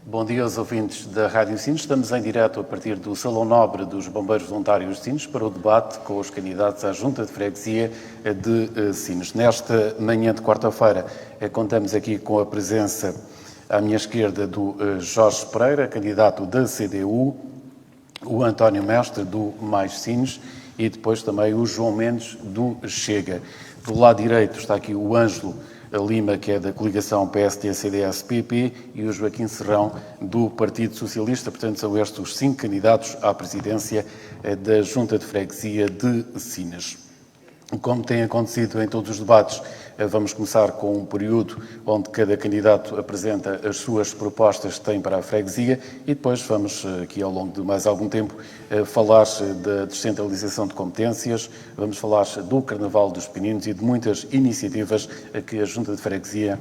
Bom dia aos ouvintes da Rádio Sines. Estamos em direto a partir do Salão Nobre dos Bombeiros Voluntários de Sines para o debate com os candidatos à Junta de Freguesia de Sines. Nesta manhã de quarta-feira contamos aqui com a presença à minha esquerda do Jorge Pereira, candidato da CDU, o António Mestre do Mais Sines e depois também o João Mendes do Chega. Do lado direito está aqui o Ângelo Lima, que é da coligação PSD-CDS-PP, e o Joaquim Serrão, do Partido Socialista. Portanto, são estes os 5 candidatos à presidência da Junta de Freguesia de Sines. Como tem acontecido em todos os debates, vamos começar com um período onde cada candidato apresenta as suas propostas que tem para a freguesia e depois vamos, aqui ao longo de mais algum tempo, falar da descentralização de competências, vamos falar do Carnaval dos Peninos e de muitas iniciativas que a Junta de Freguesia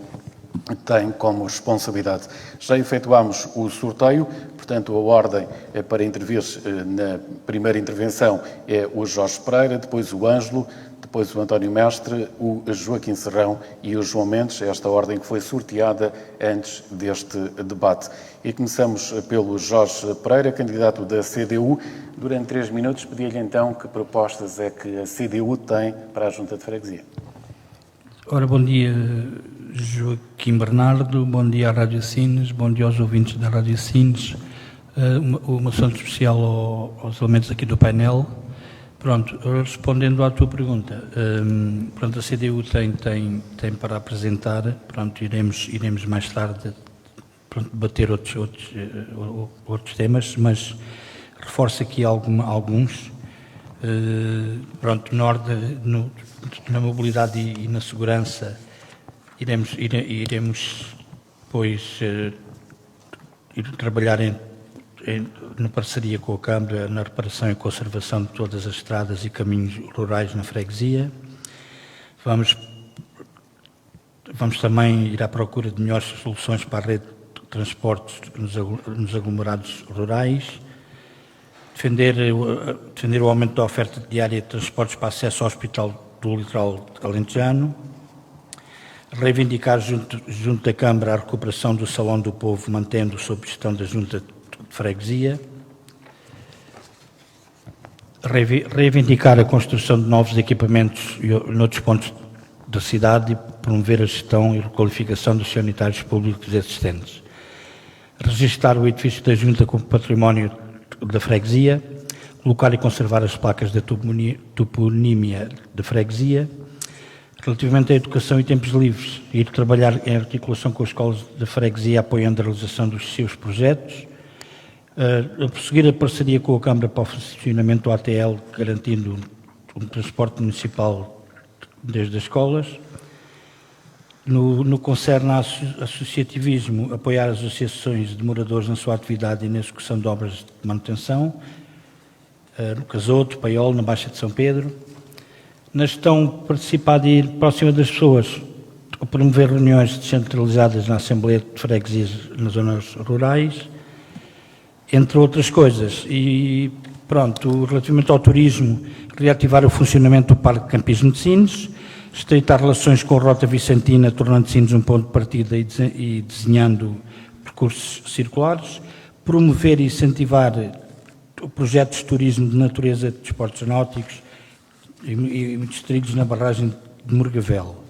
tem como responsabilidade. Já efetuámos o sorteio, portanto a ordem para intervir na primeira intervenção é o Jorge Pereira, depois o Ângelo, depois o António Mestre, o Joaquim Serrão e o João Mendes, esta ordem que foi sorteada antes deste debate. E começamos pelo Jorge Pereira, candidato da CDU. Durante 3 minutos pedia-lhe então que propostas é que a CDU tem para a Junta de Freguesia. Ora, bom dia Joaquim Bernardo, bom dia à Rádio Sines, bom dia aos ouvintes da Rádio Sines, uma saúde especial aos elementos aqui do painel. Pronto, respondendo à tua pergunta, pronto, a CDU tem para apresentar, pronto, iremos mais tarde debater outros temas, mas reforço aqui alguns, pronto, na mobilidade e na segurança iremos pois ir trabalhar na parceria com a Câmara, na reparação e conservação de todas as estradas e caminhos rurais na freguesia. Vamos também ir à procura de melhores soluções para a rede de transportes nos aglomerados rurais, defender o aumento da oferta diária de transportes para acesso ao Hospital do Litoral Alentejano, reivindicar junto da Câmara a recuperação do Salão do Povo, mantendo sob gestão da Junta de Freguesia, reivindicar a construção de novos equipamentos noutros pontos da cidade e promover a gestão e requalificação dos sanitários públicos existentes, registar o edifício da Junta como património da freguesia, colocar e conservar as placas da toponímia da freguesia. Relativamente à educação e tempos livres, ir trabalhar em articulação com as escolas da freguesia, apoiando a realização dos seus projetos, a prosseguir a parceria com a Câmara para o funcionamento do ATL, garantindo um transporte municipal desde as escolas. No que concerne ao associativismo, apoiar as associações de moradores na sua atividade e na execução de obras de manutenção, no Casoto, Paiol, na Baixa de São Pedro. Na gestão, participar de ir próxima das pessoas, promover reuniões descentralizadas na Assembleia de Freguesias nas zonas rurais, entre outras coisas. E pronto, relativamente ao turismo, reativar o funcionamento do Parque Campismo de Sines, estreitar relações com a Rota Vicentina, tornando Sines um ponto de partida e desenhando percursos circulares, promover e incentivar projetos de turismo de natureza de desportos náuticos e distritos na barragem de Morgavel.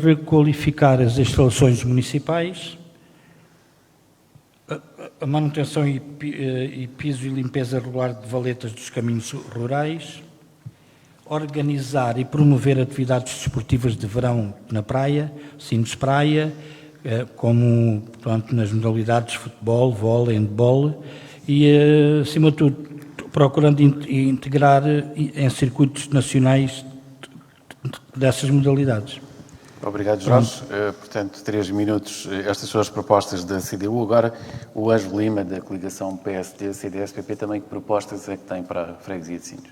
Requalificar as instalações municipais, a manutenção e piso e limpeza regular de valetas dos caminhos rurais, organizar e promover atividades desportivas de verão na praia, Sines Praia, como pronto, nas modalidades de futebol, vôlei, handball e, acima de tudo, procurando integrar em circuitos nacionais dessas modalidades. Obrigado, Jorge. Portanto, 3 minutos, estas são as propostas da CDU. Agora, o Ângelo Lima, da coligação PSD-CDS-PP, também que propostas é que tem para a freguesia de Sines?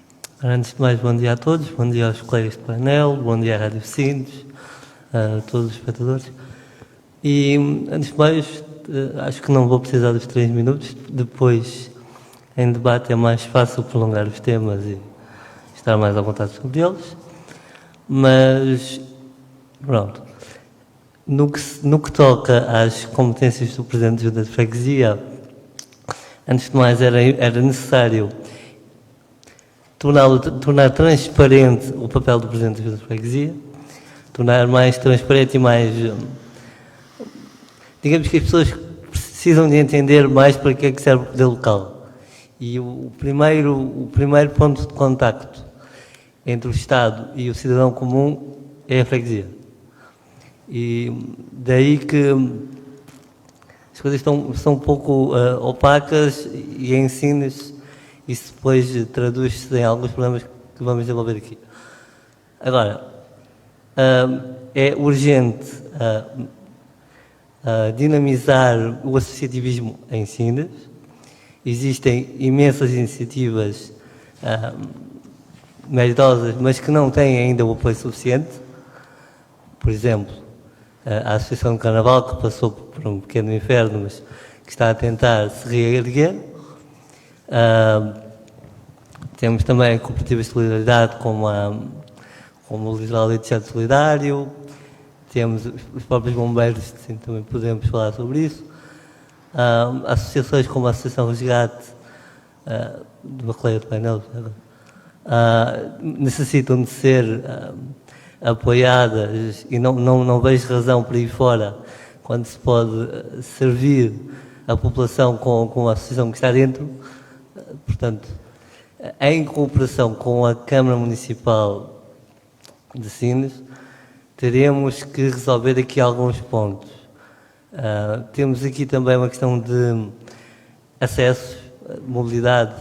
Antes de mais, bom dia a todos, bom dia aos colegas de painel, bom dia à Rádio Sines, a todos os espectadores. E, antes de mais, acho que não vou precisar dos 3 minutos, depois, em debate, é mais fácil prolongar os temas e estar mais à vontade sobre eles. Mas, pronto, No que toca às competências do Presidente da Junta de Freguesia, antes de mais era necessário tornar transparente o papel do Presidente da Junta de Freguesia, tornar mais transparente e mais... digamos que as pessoas precisam de entender mais para que é que serve o poder local. E o primeiro ponto de contacto entre o Estado e o cidadão comum é a freguesia. E daí que as coisas estão um pouco opacas e em Sines isso depois traduz-se em alguns problemas que vamos desenvolver aqui. Agora, é urgente dinamizar o associativismo em Sines. Existem imensas iniciativas meritosas, mas que não têm ainda o apoio suficiente. Por exemplo, a Associação de Carnaval, que passou por um pequeno inferno, mas que está a tentar se reerguer. Temos também cooperativas de solidariedade, como o Litoral Alentejano Solidário. Temos os próprios bombeiros, sim, também podemos falar sobre isso. Associações como a Associação Resgate, de uma colega de painel, necessitam de ser apoiadas e não vejo razão para ir fora quando se pode servir a população com a associação que está dentro. Portanto, em cooperação com a Câmara Municipal de Sines, teremos que resolver aqui alguns pontos. Temos aqui também uma questão de acesso, mobilidade.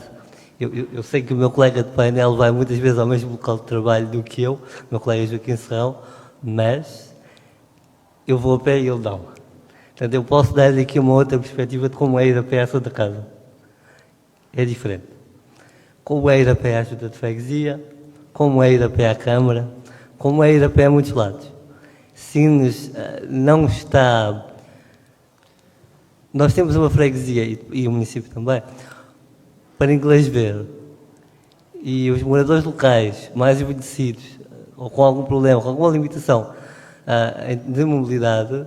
Eu sei que o meu colega de painel vai muitas vezes ao mesmo local de trabalho do que eu, o meu colega Joaquim Serrão, mas eu vou a pé e ele não. Portanto, eu posso dar aqui uma outra perspectiva de como é ir a pé à Santa Casa. É diferente. Como é ir a pé à Junta de Freguesia, como é ir a pé à Câmara, como é ir a pé a muitos lados. Sines não está... Nós temos uma freguesia, e o município também, para inglês ver. E os moradores locais, mais envelhecidos, ou com algum problema, com alguma limitação de mobilidade,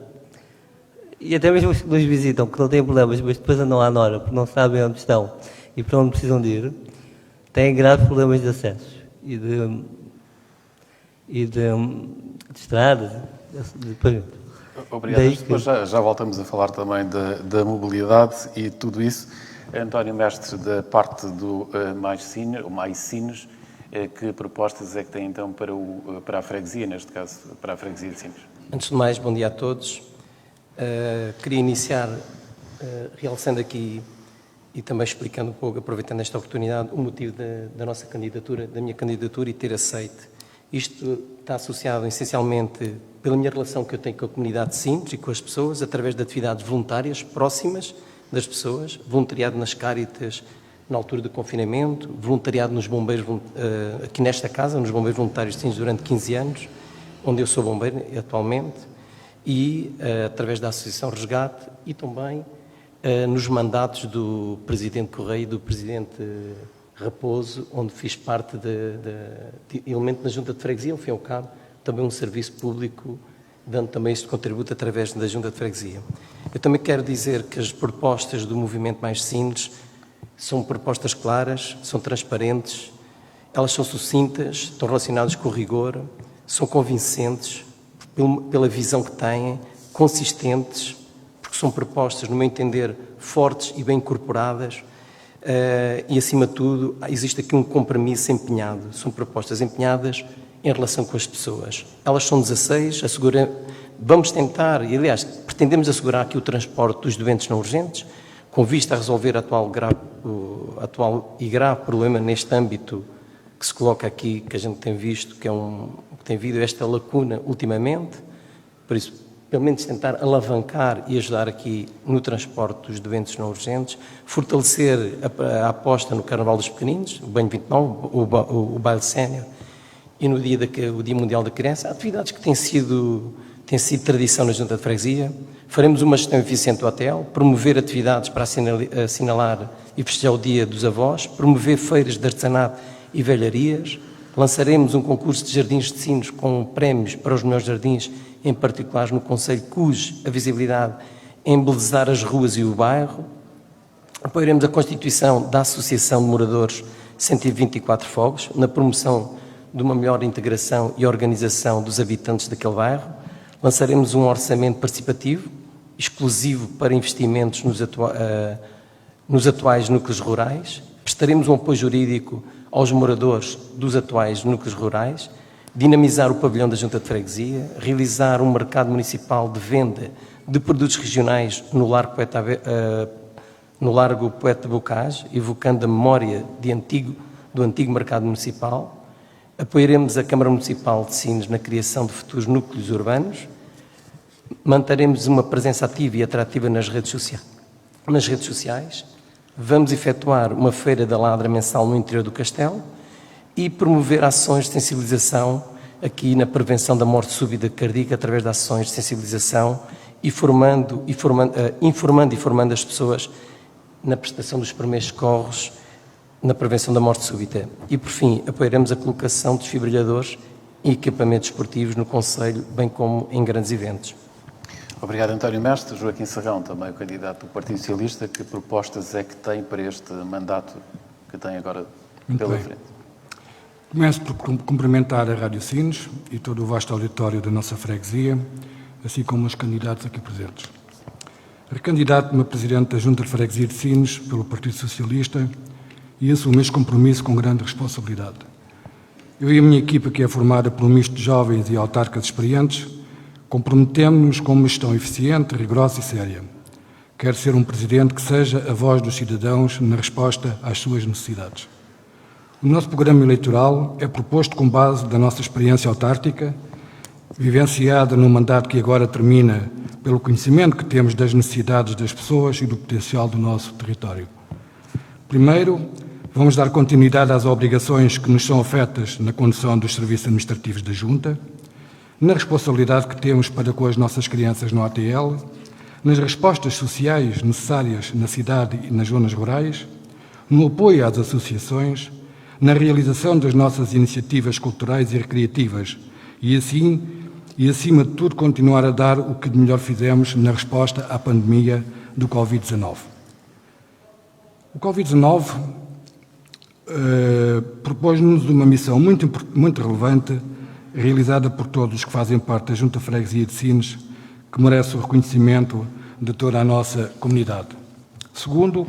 e até mesmo os que nos visitam, que não têm problemas, mas depois andam à nora, porque não sabem onde estão e para onde precisam de ir, têm graves problemas de acesso e de estradas, de pavimento. Obrigado. Depois já voltamos a falar também da mobilidade e tudo isso. António Mestre, da parte do Mais Sines, que propostas é que tem então para a freguesia, neste caso, para a freguesia de Sines? Antes de mais, bom dia a todos. Queria iniciar realçando aqui e também explicando um pouco, aproveitando esta oportunidade, o motivo da nossa candidatura, da minha candidatura e ter aceito. Isto está associado essencialmente pela minha relação que eu tenho com a comunidade de Sines e com as pessoas, através de atividades voluntárias próximas das pessoas, voluntariado nas Cáritas na altura do confinamento, voluntariado nos bombeiros, aqui nesta casa, nos bombeiros voluntários de Sines durante 15 anos, onde eu sou bombeiro atualmente, e através da Associação Resgate e também nos mandatos do Presidente Correia e do Presidente Raposo, onde fiz parte de elemento na Junta de Freguesia, ao fim e ao cabo, também um serviço público, dando também este contributo através da Junta de Freguesia. Eu também quero dizer que as propostas do Movimento Mais Sines são propostas claras, são transparentes, elas são sucintas, estão relacionadas com o rigor, são convincentes pela visão que têm, consistentes, porque são propostas, no meu entender, fortes e bem incorporadas, e, acima de tudo, existe aqui um compromisso empenhado. São propostas empenhadas em relação com as pessoas. Elas são 16, vamos tentar, e aliás, pretendemos assegurar aqui o transporte dos doentes não urgentes, com vista a resolver o atual e grave problema neste âmbito que se coloca aqui, que a gente tem visto, que tem havido esta lacuna ultimamente, por isso, pelo menos tentar alavancar e ajudar aqui no transporte dos doentes não urgentes, fortalecer a aposta no Carnaval dos Pequeninos, o Banho 29, o Baile Sénior, e no o Dia Mundial da Criança, atividades que têm sido tradição na Junta de Freguesia. Faremos uma gestão eficiente do hotel, promover atividades para assinalar e festejar o Dia dos Avós, promover feiras de artesanato e velharias, lançaremos um concurso de jardins de Sines com prémios para os melhores jardins em particular no concelho cuja visibilidade é embelezar as ruas e o bairro. Apoiaremos a constituição da Associação de Moradores 124 Fogos, na promoção de uma melhor integração e organização dos habitantes daquele bairro. Lançaremos um orçamento participativo, exclusivo para investimentos nos atuais núcleos rurais. Prestaremos um apoio jurídico aos moradores dos atuais núcleos rurais. Dinamizar o pavilhão da Junta de Freguesia. Realizar um mercado municipal de venda de produtos regionais no Largo Poeta Bocage, evocando a memória do antigo mercado municipal. Apoiaremos a Câmara Municipal de Sines na criação de futuros núcleos urbanos. Manteremos uma presença ativa e atrativa nas redes sociais. Vamos efetuar uma feira da ladra mensal no interior do castelo e promover ações de sensibilização aqui na prevenção da morte súbita cardíaca através de ações de sensibilização, informando e formando as pessoas na prestação dos primeiros socorros, na prevenção da morte súbita. E, por fim, apoiaremos a colocação de desfibrilhadores e equipamentos esportivos no concelho, bem como em grandes eventos. Obrigado, António Mestre. Joaquim Serrão, também o candidato do Partido Socialista, que propostas é que tem para este mandato que tem agora pela frente? Começo por cumprimentar a Rádio Sines e todo o vasto auditório da nossa freguesia, assim como os candidatos aqui presentes. Recandidato-me a Presidente da Junta de Freguesia de Sines pelo Partido Socialista e assumo este compromisso com grande responsabilidade. Eu e a minha equipa, que é formada por um misto de jovens e autarcas experientes, comprometemos-nos com uma gestão eficiente, rigorosa e séria. Quero ser um Presidente que seja a voz dos cidadãos na resposta às suas necessidades. O nosso programa eleitoral é proposto com base da nossa experiência autártica, vivenciada no mandato que agora termina, pelo conhecimento que temos das necessidades das pessoas e do potencial do nosso território. Primeiro, vamos dar continuidade às obrigações que nos são afetas na condução dos serviços administrativos da Junta, na responsabilidade que temos para com as nossas crianças no ATL, nas respostas sociais necessárias na cidade e nas zonas rurais, no apoio às associações, na realização das nossas iniciativas culturais e recreativas e, acima de tudo, continuar a dar o que de melhor fizemos na resposta à pandemia do Covid-19. O Covid-19 propôs-nos uma missão muito relevante, realizada por todos os que fazem parte da Junta de Freguesia de Sines, que merece o reconhecimento de toda a nossa comunidade. Segundo,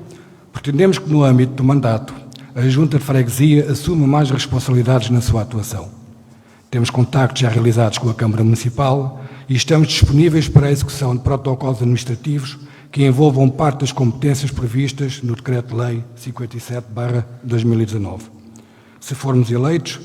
pretendemos que no âmbito do mandato a Junta de Freguesia assuma mais responsabilidades na sua atuação. Temos contactos já realizados com a Câmara Municipal e estamos disponíveis para a execução de protocolos administrativos que envolvam parte das competências previstas no Decreto-Lei 57/2019. Se formos eleitos,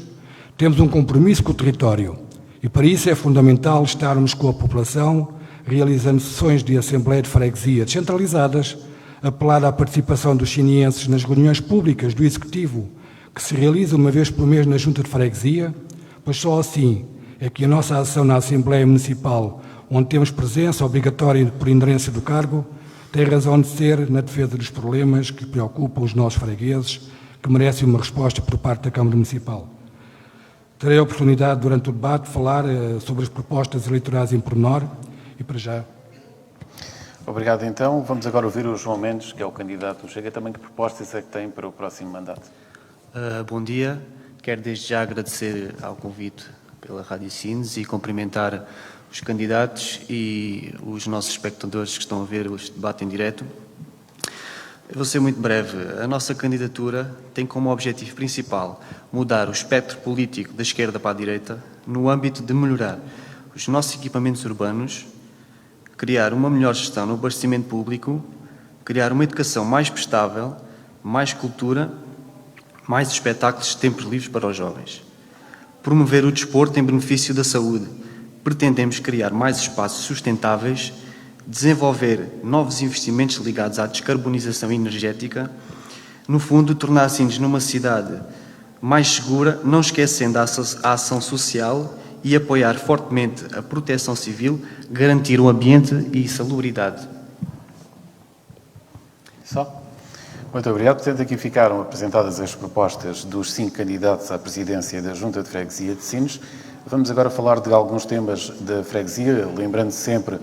temos um compromisso com o território e para isso é fundamental estarmos com a população, realizando sessões de Assembleia de Freguesia descentralizadas, apelar à participação dos sinienses nas reuniões públicas do Executivo, que se realiza uma vez por mês na Junta de Freguesia, pois só assim é que a nossa ação na Assembleia Municipal, onde temos presença obrigatória por inerência do cargo, tem razão de ser na defesa dos problemas que preocupam os nossos fregueses, que merecem uma resposta por parte da Câmara Municipal. Terei a oportunidade, durante o debate, de falar sobre as propostas eleitorais em pormenor e, para já... Obrigado, então. Vamos agora ouvir o João Mendes, que é o candidato do Chega. Também que propostas é que tem para o próximo mandato? Bom dia. Quero desde já agradecer ao convite pela Rádio Sines e cumprimentar os candidatos e os nossos espectadores que estão a ver este debate em direto. Eu vou ser muito breve. A nossa candidatura tem como objetivo principal mudar o espectro político da esquerda para a direita no âmbito de melhorar os nossos equipamentos urbanos, criar uma melhor gestão no abastecimento público, criar uma educação mais prestável, mais cultura, mais espetáculos de tempos livres para os jovens. Promover o desporto em benefício da saúde. Pretendemos criar mais espaços sustentáveis, desenvolver novos investimentos ligados à descarbonização energética, no fundo, tornar Sines numa cidade mais segura, não esquecendo a ação social e apoiar fortemente a proteção civil, garantir o ambiente e salubridade. Só? Muito obrigado. Portanto, aqui ficaram apresentadas as propostas dos 5 candidatos à presidência da Junta de Freguesia de Sines. Vamos agora falar de alguns temas da freguesia, lembrando sempre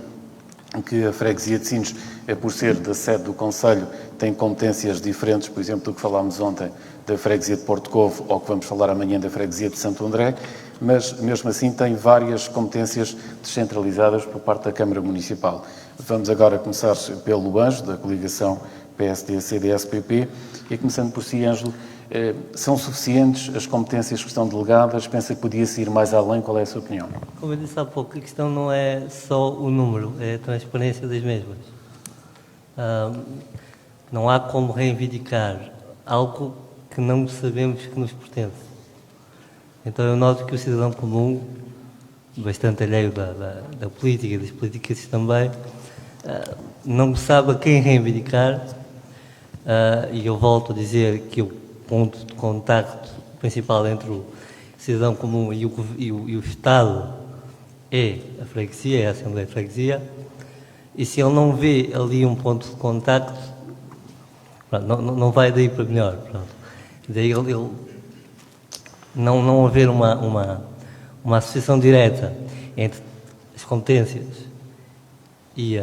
que a freguesia de Sines, por ser da sede do Conselho, tem competências diferentes, por exemplo, do que falámos ontem da freguesia de Porto Covo ou que vamos falar amanhã da freguesia de Santo André, mas mesmo assim tem várias competências descentralizadas por parte da Câmara Municipal. Vamos agora começar pelo Ângelo, da coligação PSD-CDS-PP, e começando por si, Ângelo, são suficientes as competências que estão delegadas? Pensa que podia-se ir mais além? Qual é a sua opinião? Como eu disse há pouco, a questão não é só o número, é a transparência das mesmas. Não há como reivindicar algo que não sabemos que nos pertence. Então eu noto que o cidadão comum, bastante alheio da política e das políticas também, não sabe a quem reivindicar, e eu volto a dizer que o ponto de contacto principal entre o cidadão comum e o Estado é a freguesia, é a Assembleia de Freguesia, e se ele não vê ali um ponto de contacto, não vai daí para melhor. Pronto. Daí ele não haver uma associação direta entre as competências e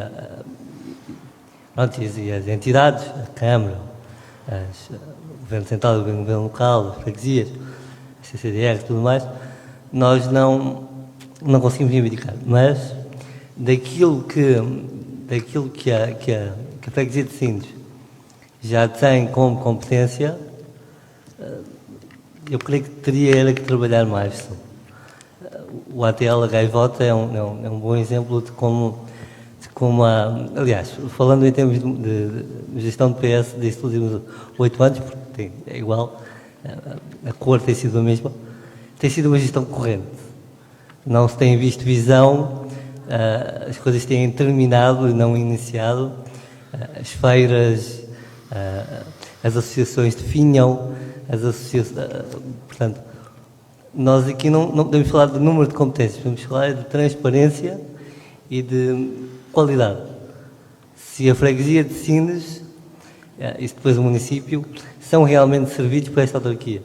as entidades, a Câmara, o Governo Central, o Governo Local, as freguesias, a CCDR e tudo mais, nós não conseguimos reivindicar. Mas daquilo que a freguesia de Sines já tem como competência, eu creio que teria era que trabalhar mais. O ATL, a Gaivota, é um bom exemplo de como aliás, falando em termos de gestão de PS destes últimos 8 anos, porque é igual, a cor tem sido a mesma, tem sido uma gestão corrente. Não se tem visto visão, as coisas têm terminado e não iniciado, as feiras, as associações definham, portanto, nós aqui não podemos falar de número de competências, podemos falar de transparência e de qualidade. Se a freguesia de Sines e depois o município são realmente servidos por esta autarquia.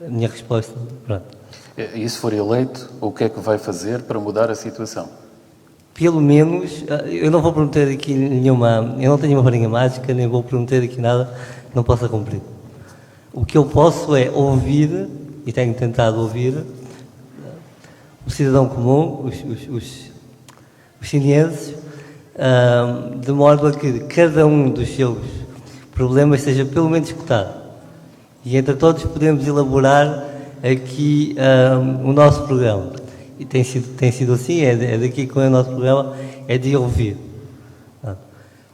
A minha resposta, pronto. E se for eleito, o que é que vai fazer para mudar a situação? Pelo menos, eu não vou prometer aqui nenhuma, eu não tenho uma varinha mágica, nem vou prometer aqui nada que não possa cumprir. O que eu posso é ouvir, e tenho tentado ouvir, o cidadão comum, os sinienses, de modo a que cada um dos seus problemas seja pelo menos escutado. E entre todos podemos elaborar aqui o nosso programa. E tem sido assim, é daqui que é o nosso programa, é de ouvir.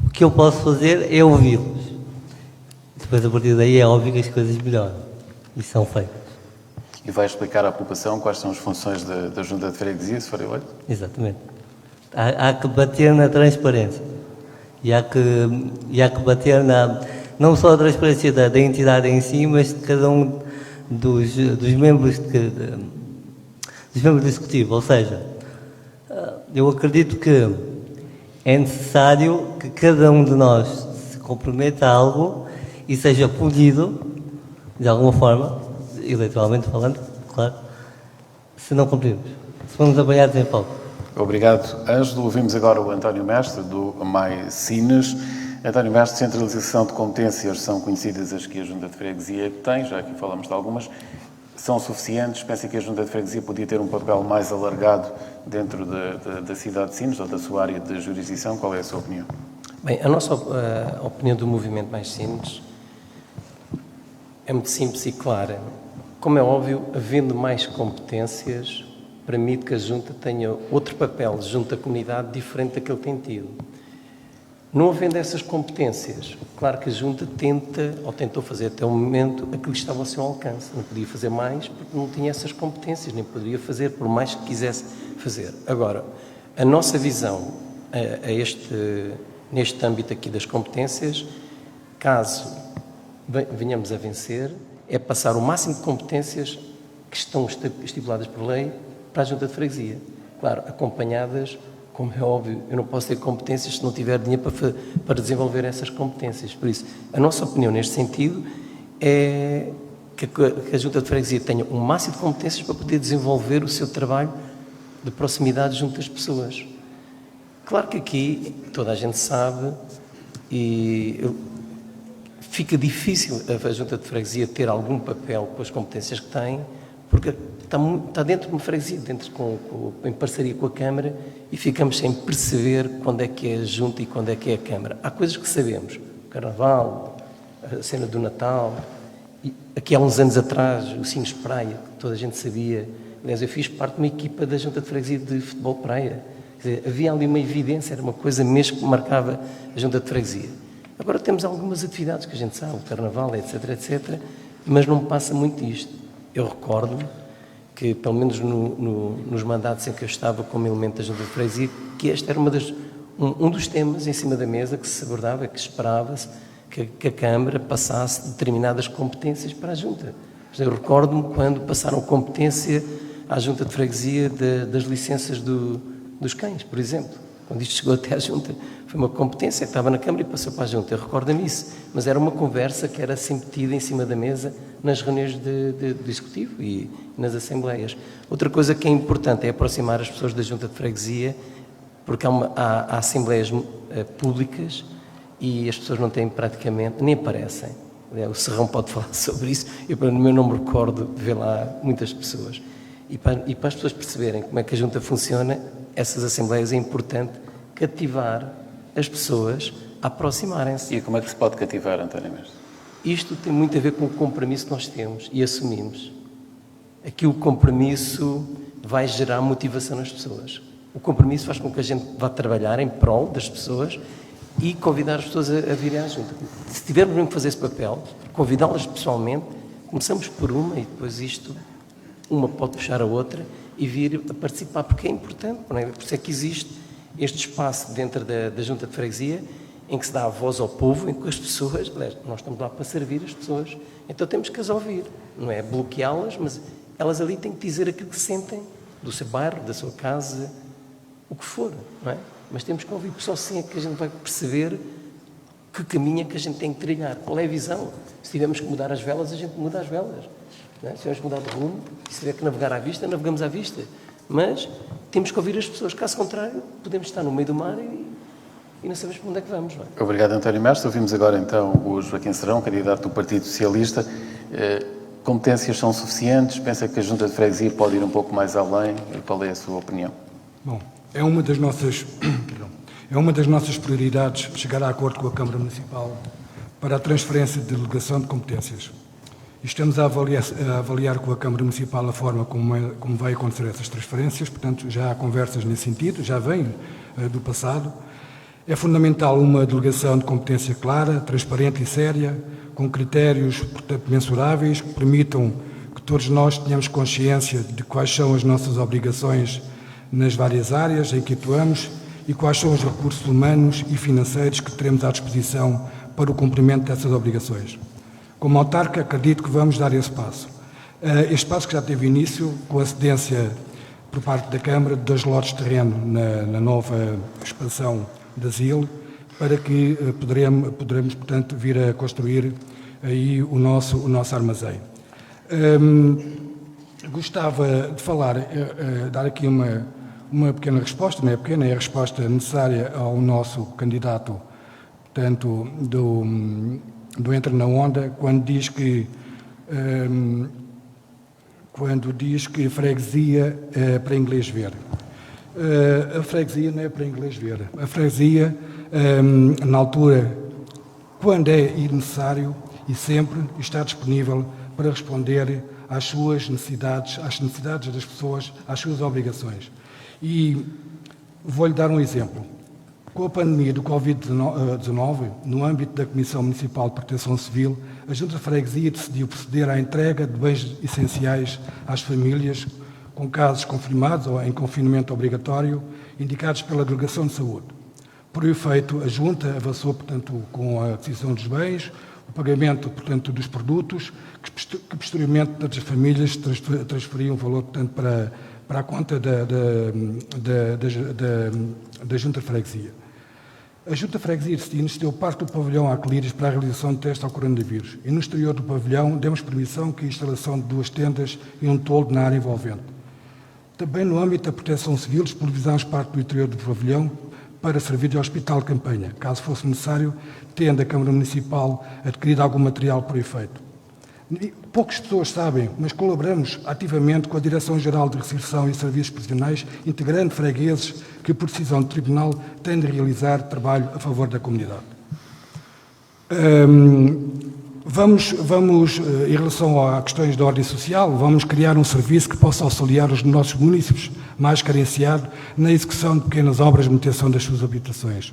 O que eu posso fazer é ouvi-los. Depois, a partir daí, é óbvio que as coisas melhoram e são feitas. E vai explicar à população quais são as funções da Junta de Freguesia, se for eleito? Exatamente. Há que bater na transparência. E há que bater não só a transparência da entidade em si, mas de cada um dos membros do Executivo. Ou seja, eu acredito que é necessário que cada um de nós se comprometa a algo e seja punido, de alguma forma, eleitoralmente falando, claro, se não cumprirmos, se formos apanhados em falta. Obrigado, Ângelo. Ouvimos agora o António Mestre, do MAI Sines. António Mestre, centralização de competências são conhecidas as que a Junta de Freguesia tem, já aqui falamos de algumas. São suficientes? Pensa que a Junta de Freguesia podia ter um papel mais alargado dentro da cidade de Sines ou da sua área de jurisdição? Qual é a sua opinião? Bem, a nossa opinião do Movimento Mais Sines é muito simples e clara. Como é óbvio, havendo mais competências, permite que a Junta tenha outro papel junto à comunidade diferente daquele que tem tido. Não havendo essas competências, claro que a Junta tenta, ou tentou fazer até o momento, aquilo que estava ao seu alcance. Não podia fazer mais porque não tinha essas competências, nem poderia fazer por mais que quisesse fazer. Agora, a nossa visão neste âmbito aqui das competências, caso venhamos a vencer, é passar o máximo de competências que estão estipuladas por lei para a Junta de Freguesia. Claro, acompanhadas, como é óbvio, eu não posso ter competências se não tiver dinheiro para desenvolver essas competências. Por isso, a nossa opinião neste sentido é que a Junta de Freguesia tenha um máximo de competências para poder desenvolver o seu trabalho de proximidade junto das pessoas. Claro que aqui toda a gente sabe e fica difícil a Junta de Freguesia ter algum papel com as competências que tem, porque está dentro de uma freguesia, em parceria com a Câmara, e ficamos sem perceber quando é que é a Junta e quando é que é a Câmara. Há coisas que sabemos, o Carnaval, a cena do Natal, e aqui há uns anos atrás, o Sines Praia, que toda a gente sabia. Aliás, eu fiz parte de uma equipa da Junta de Freguesia de Futebol Praia. Quer dizer, havia ali uma evidência, era uma coisa mesmo que marcava a Junta de Freguesia. Agora temos algumas atividades que a gente sabe, o Carnaval, etc, etc, mas não passa muito isto. Eu recordo-me que, pelo menos nos mandatos em que eu estava como elemento da Junta de Freguesia, que este era um dos temas em cima da mesa que se abordava, que esperava-se que a Câmara passasse determinadas competências para a Junta. Eu recordo-me quando passaram competência à Junta de Freguesia das licenças dos cães, por exemplo. Quando isto chegou até à Junta, foi uma competência que estava na Câmara e passou para a Junta. Eu recordo-me isso, mas era uma conversa que era sempre tida em cima da mesa nas reuniões do Executivo e nas Assembleias. Outra coisa que é importante é aproximar as pessoas da Junta de Freguesia, porque há Assembleias públicas e as pessoas não têm praticamente, nem aparecem. O Serrão pode falar sobre isso, eu no meu não me recordo de ver lá muitas pessoas. E para as pessoas perceberem como é que a Junta funciona, essas Assembleias é importante cativar as pessoas a aproximarem-se. E como é que se pode cativar, António Mestre? Isto tem muito a ver com o compromisso que nós temos e assumimos. Aqui o compromisso vai gerar motivação nas pessoas. O compromisso faz com que a gente vá trabalhar em prol das pessoas e convidar as pessoas a virem à Junta. Se tivermos mesmo que fazer esse papel, convidá-las pessoalmente, começamos por uma e depois uma pode puxar a outra e vir a participar, porque é importante, não é? Por isso é que existe este espaço dentro da Junta de Freguesia em que se dá a voz ao povo, em que as pessoas, nós estamos lá para servir as pessoas, então temos que as ouvir, não é bloqueá-las, mas elas ali têm que dizer aquilo que sentem do seu bairro, da sua casa, o que for, não é? Mas temos que ouvir, porque só assim é que a gente vai perceber que caminho é que a gente tem que trilhar, qual é a visão. Se tivermos que mudar as velas, a gente muda as velas. Não é? Se tivermos que mudar de rumo, se tiver que navegar à vista, navegamos à vista. Mas temos que ouvir as pessoas, caso contrário, podemos estar no meio do mar e não sabemos para onde é que vamos. Não é? Obrigado, António Mestre. Ouvimos agora então o Joaquim Serrão, candidato do Partido Socialista. Competências são suficientes? Pensa que a Junta de Freguesia pode ir um pouco mais além? Qual é a sua opinião? Bom, é uma das nossas prioridades chegar a acordo com a Câmara Municipal para a transferência de delegação de competências. E estamos a avaliar com a Câmara Municipal a forma como vai acontecer essas transferências, portanto já há conversas nesse sentido, já vem do passado. É fundamental uma delegação de competência clara, transparente e séria, com critérios, portanto, mensuráveis, que permitam que todos nós tenhamos consciência de quais são as nossas obrigações nas várias áreas em que atuamos e quais são os recursos humanos e financeiros que teremos à disposição para o cumprimento dessas obrigações. Como autarca, acredito que vamos dar esse passo. Este passo que já teve início com a cedência por parte da Câmara de 2 lotes de terreno na nova expansão da ZIL, para que poderemos, portanto, vir a construir aí o nosso armazém. Gostava de falar, dar aqui uma pequena resposta, não é pequena, é a resposta necessária ao nosso candidato, portanto, do Entra na Onda, quando diz que freguesia é para inglês ver. A freguesia não é para inglês ver. A freguesia, na altura, quando é necessário e sempre, está disponível para responder às suas necessidades, às necessidades das pessoas, às suas obrigações. E vou-lhe dar um exemplo. Com a pandemia do Covid-19, no âmbito da Comissão Municipal de Proteção Civil, a Junta de Freguesia decidiu proceder à entrega de bens essenciais às famílias com casos confirmados ou em confinamento obrigatório, indicados pela Delegação de Saúde. Por efeito, a Junta avançou, portanto, com a aquisição dos bens, o pagamento, portanto, dos produtos, que posteriormente as famílias transferiam o valor, portanto, para a conta da Junta de Freguesia. A Junta de Freguesia de Sines deu parte do pavilhão Aquilíris para a realização de testes ao coronavírus e no exterior do pavilhão demos permissão que a instalação de 2 tendas e um toldo na área envolvente. Também no âmbito da proteção civil disponibilizámos parte do interior do pavilhão para servir de hospital de campanha, caso fosse necessário, tendo a Câmara Municipal adquirido algum material por efeito. Poucas pessoas sabem, mas colaboramos ativamente com a Direção-Geral de Reinserção e Serviços Prisionais, integrando fregueses que, por decisão do Tribunal, têm de realizar trabalho a favor da comunidade. Em relação a questões de ordem social, vamos criar um serviço que possa auxiliar os nossos municípios mais carenciados na execução de pequenas obras de manutenção das suas habitações.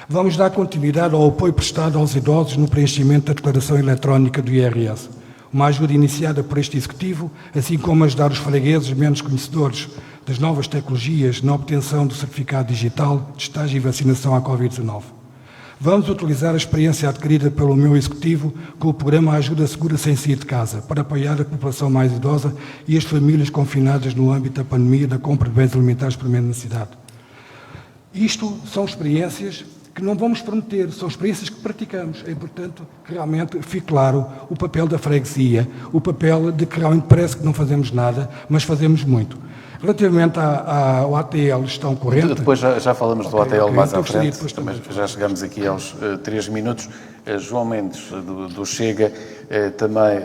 Vamos dar continuidade ao apoio prestado aos idosos no preenchimento da declaração eletrónica do IRS, uma ajuda iniciada por este Executivo, assim como ajudar os fregueses menos conhecedores das novas tecnologias na obtenção do certificado digital de estágio e vacinação à Covid-19. Vamos utilizar a experiência adquirida pelo meu Executivo com o programa Ajuda Segura Sem Sair de Casa, para apoiar a população mais idosa e as famílias confinadas no âmbito da pandemia da compra de bens alimentares de primeira necessidade. Isto são experiências que não vamos prometer, são experiências que praticamos. É importante que realmente fique claro o papel da freguesia, o papel de que realmente parece que não fazemos nada, mas fazemos muito. Relativamente ao ATL gestão corrente... Depois já falamos do ATL mais à frente, também. mas já chegamos aqui aos 3 minutos. João Mendes, do Chega, também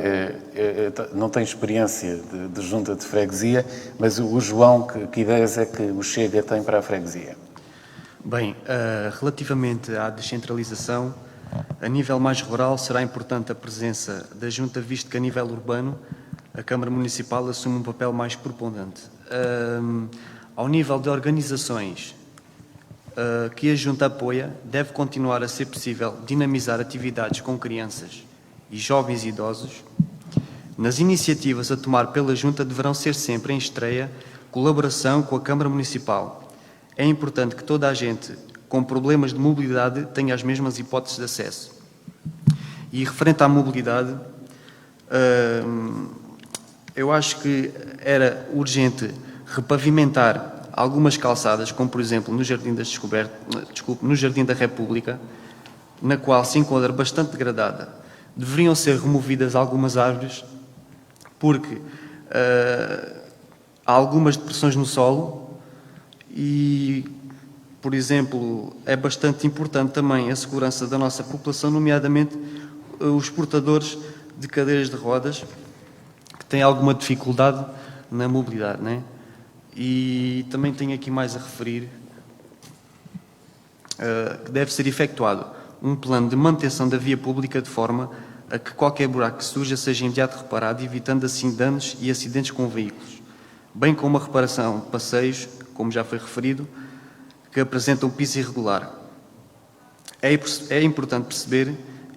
não tem experiência de junta de freguesia, mas o João, que ideias é que o Chega tem para a freguesia? Bem, relativamente à descentralização, a nível mais rural será importante a presença da Junta, visto que a nível urbano a Câmara Municipal assume um papel mais preponderante. Ao nível de organizações que a Junta apoia, deve continuar a ser possível dinamizar atividades com crianças e jovens e idosos. Nas iniciativas a tomar pela Junta deverão ser sempre em estreia colaboração com a Câmara Municipal. É importante que toda a gente com problemas de mobilidade tenha as mesmas hipóteses de acesso. E referente à mobilidade, eu acho que era urgente repavimentar algumas calçadas, como por exemplo no Jardim das no Jardim da República, na qual se encontra bastante degradada. Deveriam ser removidas algumas árvores, porque há algumas depressões no solo. E, por exemplo, é bastante importante também a segurança da nossa população, nomeadamente os portadores de cadeiras de rodas, que têm alguma dificuldade na mobilidade, né? E também tenho aqui mais a referir que deve ser efetuado um plano de manutenção da via pública de forma a que qualquer buraco que surja seja imediato reparado, evitando assim danos e acidentes com veículos, bem como a reparação de passeios, como já foi referido, que apresentam piso irregular. É importante perceber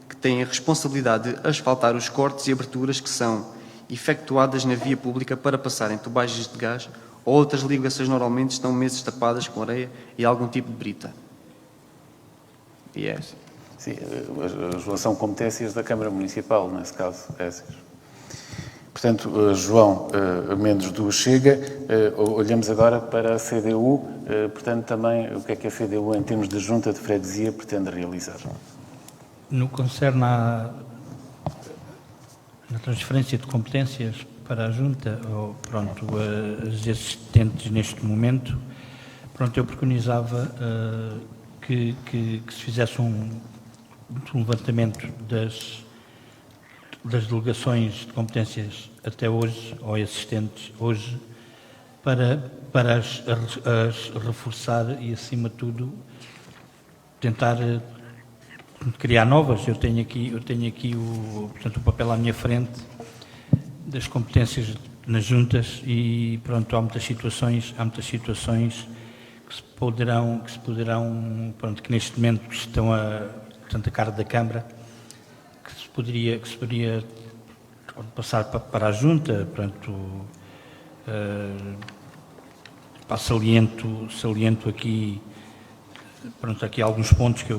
que têm a responsabilidade de asfaltar os cortes e aberturas que são efetuadas na via pública para passarem tubagens de gás ou outras ligações normalmente estão meses tapadas com areia e algum tipo de brita. E é assim. Sim, são competências da Câmara Municipal, nesse caso, essas. Portanto, João Mendes do Chega, olhamos agora para a CDU, portanto também o que é que a CDU em termos de junta de freguesia pretende realizar? No que concerne na transferência de competências para a junta, pronto, as existentes neste momento, pronto, eu preconizava que se fizesse um levantamento das delegações de competências até hoje, ou existentes hoje, para as reforçar e, acima de tudo, tentar criar novas. Eu tenho aqui portanto, o papel à minha frente das competências nas juntas e, pronto, há muitas situações que se poderão pronto, que neste momento estão portanto, a cargo da Câmara, que se poderia passar para a Junta, portanto, saliento aqui, pronto, aqui alguns pontos que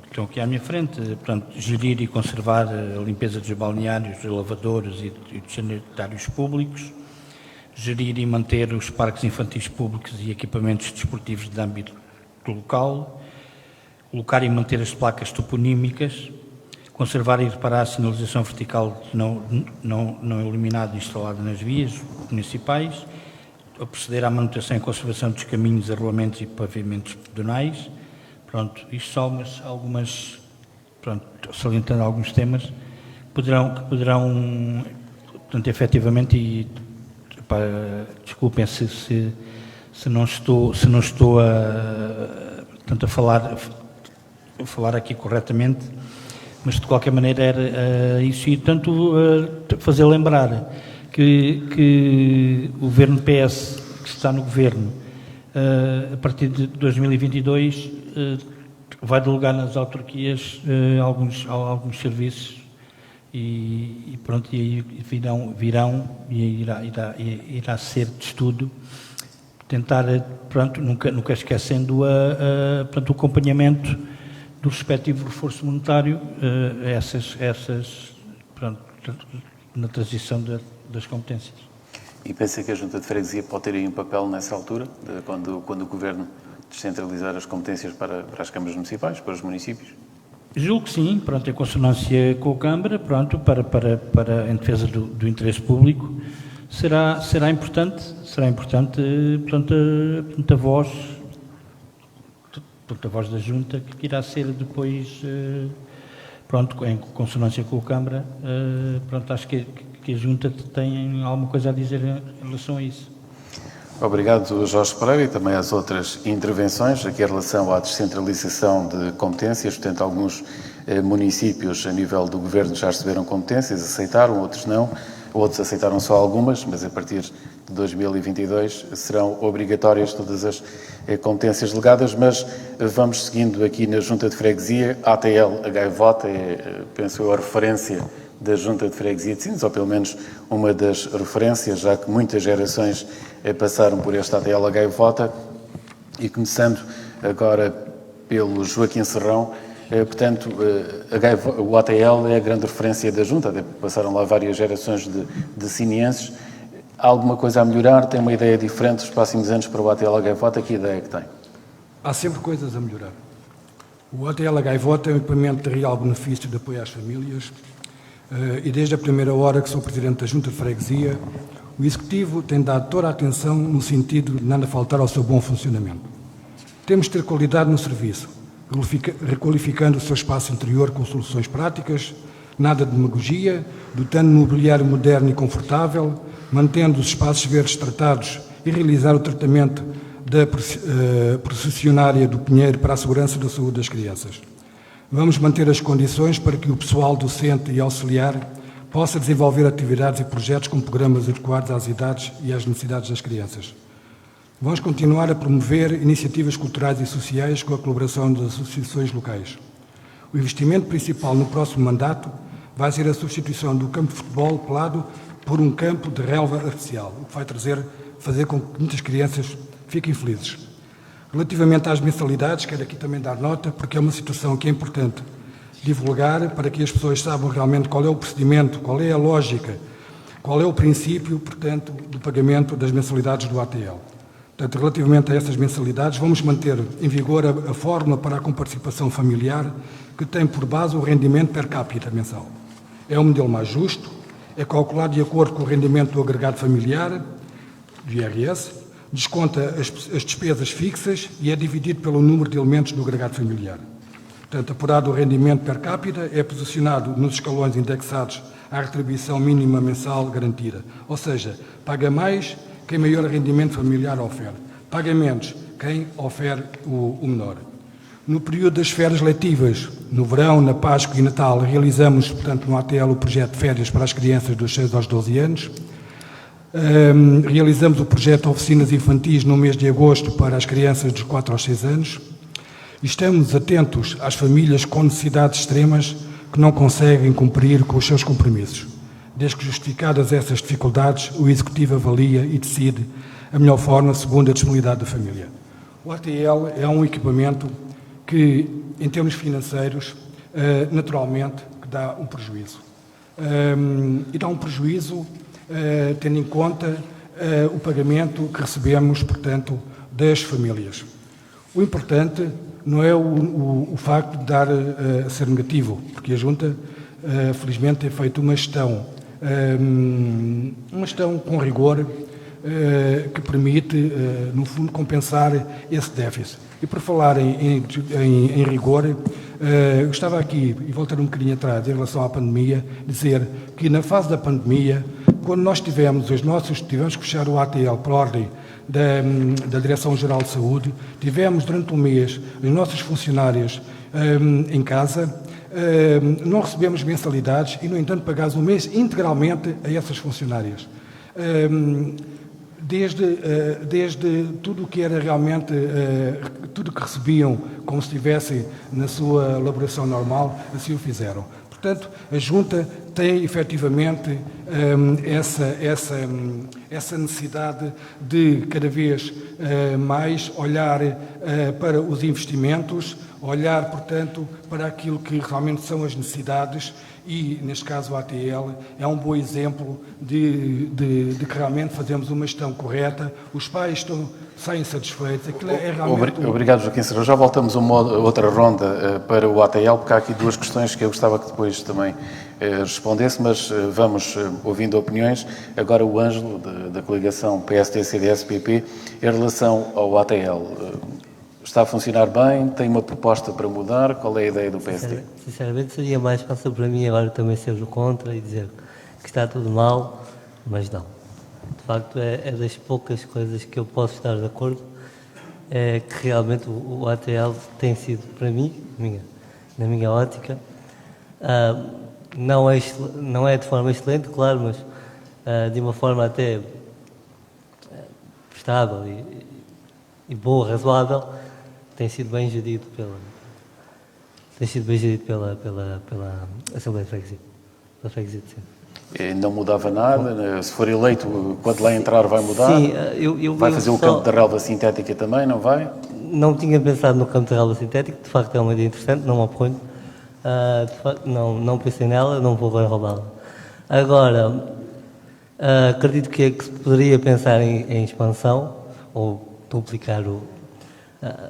estão aqui à minha frente, portanto, gerir e conservar a limpeza dos balneários, dos lavadores e dos sanitários públicos, gerir e manter os parques infantis públicos e equipamentos desportivos de âmbito local, colocar e manter as placas toponímicas, conservar e reparar a sinalização vertical não eliminada e instalada nas vias municipais, a proceder à manutenção e conservação dos caminhos, arruamentos e pavimentos pedonais. Pronto, isto são algumas, pronto, salientando alguns temas, que poderão, portanto, efetivamente, e desculpem se não estou portanto, a falar aqui corretamente, mas de qualquer maneira era isso, e tanto fazer lembrar que o governo PS, que está no governo, a partir de 2022, vai delegar nas autarquias alguns serviços e pronto, e aí virão e irá ser de estudo tentar, pronto, nunca esquecendo portanto, o acompanhamento do respectivo reforço monetário, pronto, na transição das competências. E pensa que a Junta de Freguesia pode ter aí um papel nessa altura, quando o Governo descentralizar as competências para as câmaras municipais, para os municípios? Julgo que sim, pronto, em consonância com a Câmara, pronto, em defesa do interesse público, será importante, portanto, a voz da Junta, que irá ser depois, pronto, em consonância com a Câmara, pronto, acho que a Junta tem alguma coisa a dizer em relação a isso. Obrigado, Jorge Pereira, e também às outras intervenções, aqui em relação à descentralização de competências. Portanto, alguns municípios a nível do Governo já receberam competências, aceitaram, outros não, outros aceitaram só algumas, mas a partir de 2022 serão obrigatórias todas as competências delegadas. Mas vamos seguindo aqui na Junta de Freguesia. A ATL, a Gaivota, penso eu, a referência da Junta de Freguesia de Sines, ou pelo menos uma das referências, já que muitas gerações passaram por esta ATL a Gaivota, e começando agora pelo Joaquim Serrão, portanto, o ATL é a grande referência da Junta, passaram lá várias gerações de sinienses. Há alguma coisa a melhorar? Tem uma ideia diferente dos próximos anos para o ATL a Gaivota? Que ideia é que tem? Há sempre coisas a melhorar. O ATL a Gaivota é um equipamento de real benefício de apoio às famílias, e desde a primeira hora que sou Presidente da Junta de Freguesia, o Executivo tem dado toda a atenção no sentido de nada faltar ao seu bom funcionamento. Temos de ter qualidade no serviço, requalificando o seu espaço interior com soluções práticas, nada de demagogia, dotando de mobiliário moderno e confortável, mantendo os espaços verdes tratados e realizar o tratamento da processionária do Pinheiro para a segurança da saúde das crianças. Vamos manter as condições para que o pessoal docente e auxiliar possa desenvolver atividades e projetos com programas adequados às idades e às necessidades das crianças. Vamos continuar a promover iniciativas culturais e sociais com a colaboração das associações locais. O investimento principal no próximo mandato vai ser a substituição do campo de futebol pelado por um campo de relva artificial, o que vai fazer com que muitas crianças fiquem felizes. Relativamente às mensalidades, quero aqui também dar nota, porque é uma situação que é importante divulgar para que as pessoas saibam realmente qual é o procedimento, qual é a lógica, qual é o princípio, portanto, do pagamento das mensalidades do ATL. Portanto, relativamente a essas mensalidades, vamos manter em vigor a fórmula para a comparticipação familiar, que tem por base o rendimento per capita mensal. É um modelo mais justo, é calculado de acordo com o rendimento do agregado familiar, do IRS, desconta as despesas fixas e é dividido pelo número de elementos do agregado familiar. Portanto, apurado o rendimento per capita, é posicionado nos escalões indexados à retribuição mínima mensal garantida. Ou seja, paga mais quem maior rendimento familiar ofere. Paga menos quem ofere o menor. No período das férias letivas, no verão, na Páscoa e Natal, realizamos, portanto, no ATL o projeto de férias para as crianças dos 6 aos 12 anos. Realizamos o projeto de oficinas infantis no mês de agosto para as crianças dos 4 aos 6 anos. Estamos atentos às famílias com necessidades extremas que não conseguem cumprir com os seus compromissos. Desde que justificadas essas dificuldades, o Executivo avalia e decide a melhor forma segundo a disponibilidade da família. O ATL é um equipamento que, em termos financeiros, naturalmente, que dá um prejuízo. E dá um prejuízo tendo em conta o pagamento que recebemos, portanto, das famílias. O importante não é o facto de dar a ser negativo, porque a Junta, felizmente, tem feito uma gestão com rigor, que permite, no fundo, compensar esse déficit. E por falar em rigor, gostava aqui, e voltar um bocadinho atrás, em relação à pandemia, dizer que na fase da pandemia, quando nós tivemos que fechar o ATL por ordem da Direção-Geral de Saúde, tivemos durante um mês os nossos funcionários em casa, não recebemos mensalidades e, no entanto, pagámos um mês integralmente a essas funcionárias. Desde tudo o que era realmente, tudo que recebiam como se estivessem na sua elaboração normal, assim o fizeram. Portanto, a Junta tem efetivamente essa necessidade de cada vez mais olhar para os investimentos, olhar, portanto, para aquilo que realmente são as necessidades e, neste caso, o ATL é um bom exemplo de que realmente fazemos uma gestão correta, os pais saem satisfeitos. Aquilo é realmente... Obrigado, Joaquim Serrão. Já voltamos a uma outra ronda para o ATL, porque há aqui duas questões que eu gostava que depois também respondesse, mas vamos ouvindo opiniões. Agora o Ângelo, da coligação PSD-CDS-PP, em relação ao ATL. Está a funcionar bem? Tem uma proposta para mudar? Qual é a ideia do PSD? Sinceramente, seria mais fácil para mim agora também ser do contra e dizer que está tudo mal, mas não. De facto, é das poucas coisas que eu posso estar de acordo, é que realmente o ATL tem sido, para mim, na minha ótica, não é de forma excelente, claro, mas de uma forma até estável e boa, razoável, tem sido bem gerido pela Assembleia de Freguesia. Pela Freguesia de Sines. Não mudava nada? Se for eleito, quando lá entrar vai mudar? Sim, vai fazer o campo da relva sintética também, não vai? Não tinha pensado no campo da relva sintética, de facto é uma ideia interessante, não me oponho. De facto, não pensei nela, não vou roubá-la. Agora, acredito que se poderia pensar em expansão, ou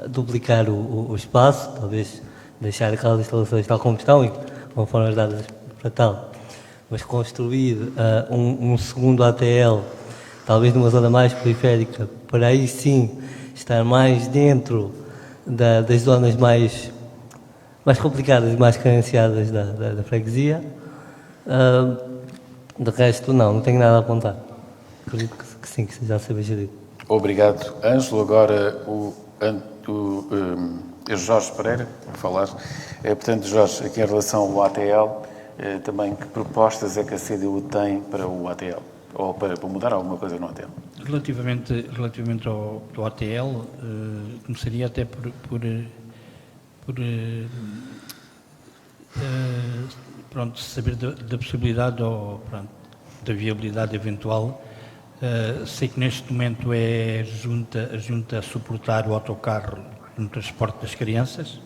duplicar o espaço, talvez deixar aquelas instalações tal como estão e conforme as dadas para tal, mas construir um segundo ATL, talvez numa zona mais periférica, para aí sim estar mais dentro das zonas mais complicadas e mais carenciadas da freguesia. De resto, não tenho nada a apontar. Acredito que sim, que seja a ser bem gerido. Obrigado, Ângelo. Agora o Jorge Pereira, a falar. Portanto, Jorge, aqui em relação ao ATL, também que propostas é que a CDU tem para o ATL? Ou para mudar alguma coisa no ATL? Relativamente ao ATL, começaria até por saber da possibilidade ou da viabilidade eventual. Sei que neste momento é a Junta a suportar o autocarro no transporte das crianças.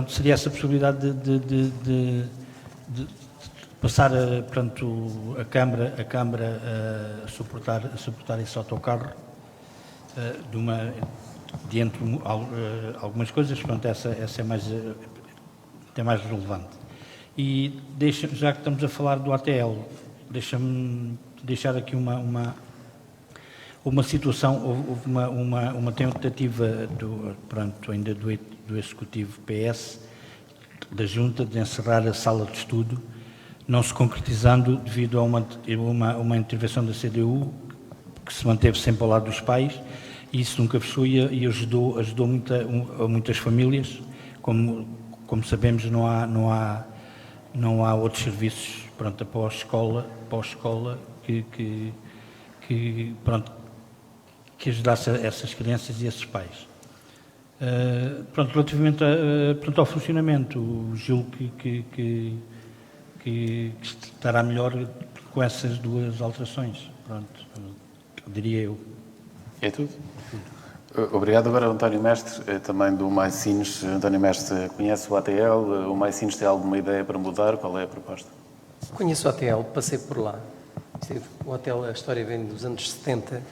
Seria essa possibilidade de passar a Câmara a suportar esse autocarro diante de algumas coisas. Essa é mais relevante. E já que estamos a falar do ATL, deixa-me deixar aqui uma situação. Houve uma tentativa ainda do Executivo PS, da Junta, de encerrar a sala de estudo, não se concretizando devido a uma intervenção da CDU, que se manteve sempre ao lado dos pais, e isso nunca fechou e ajudou muitas famílias. Como sabemos, não há outros serviços pós-escola que ajudasse essas crianças e esses pais. Relativamente ao funcionamento, julgo que estará melhor com essas duas alterações, diria eu. É tudo? Obrigado. Agora, António Mestre, também do Mais Sines. António Mestre, conhece o ATL? O Mais Sines tem alguma ideia para mudar? Qual é a proposta? Conheço o ATL, passei por lá. O ATL, a história vem dos anos 70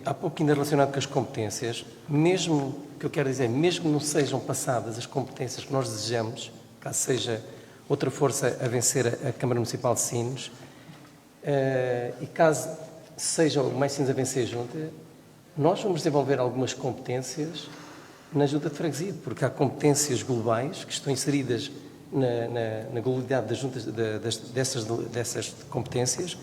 Há pouco ainda relacionado com as competências, mesmo, que eu quero dizer, mesmo não sejam passadas as competências que nós desejamos, caso seja outra força a vencer a Câmara Municipal de Sines, e caso seja o Mais Sines a vencer a Junta, nós vamos desenvolver algumas competências na Junta de Freguesia, porque há competências globais que estão inseridas na globalidade das juntas, dessas competências,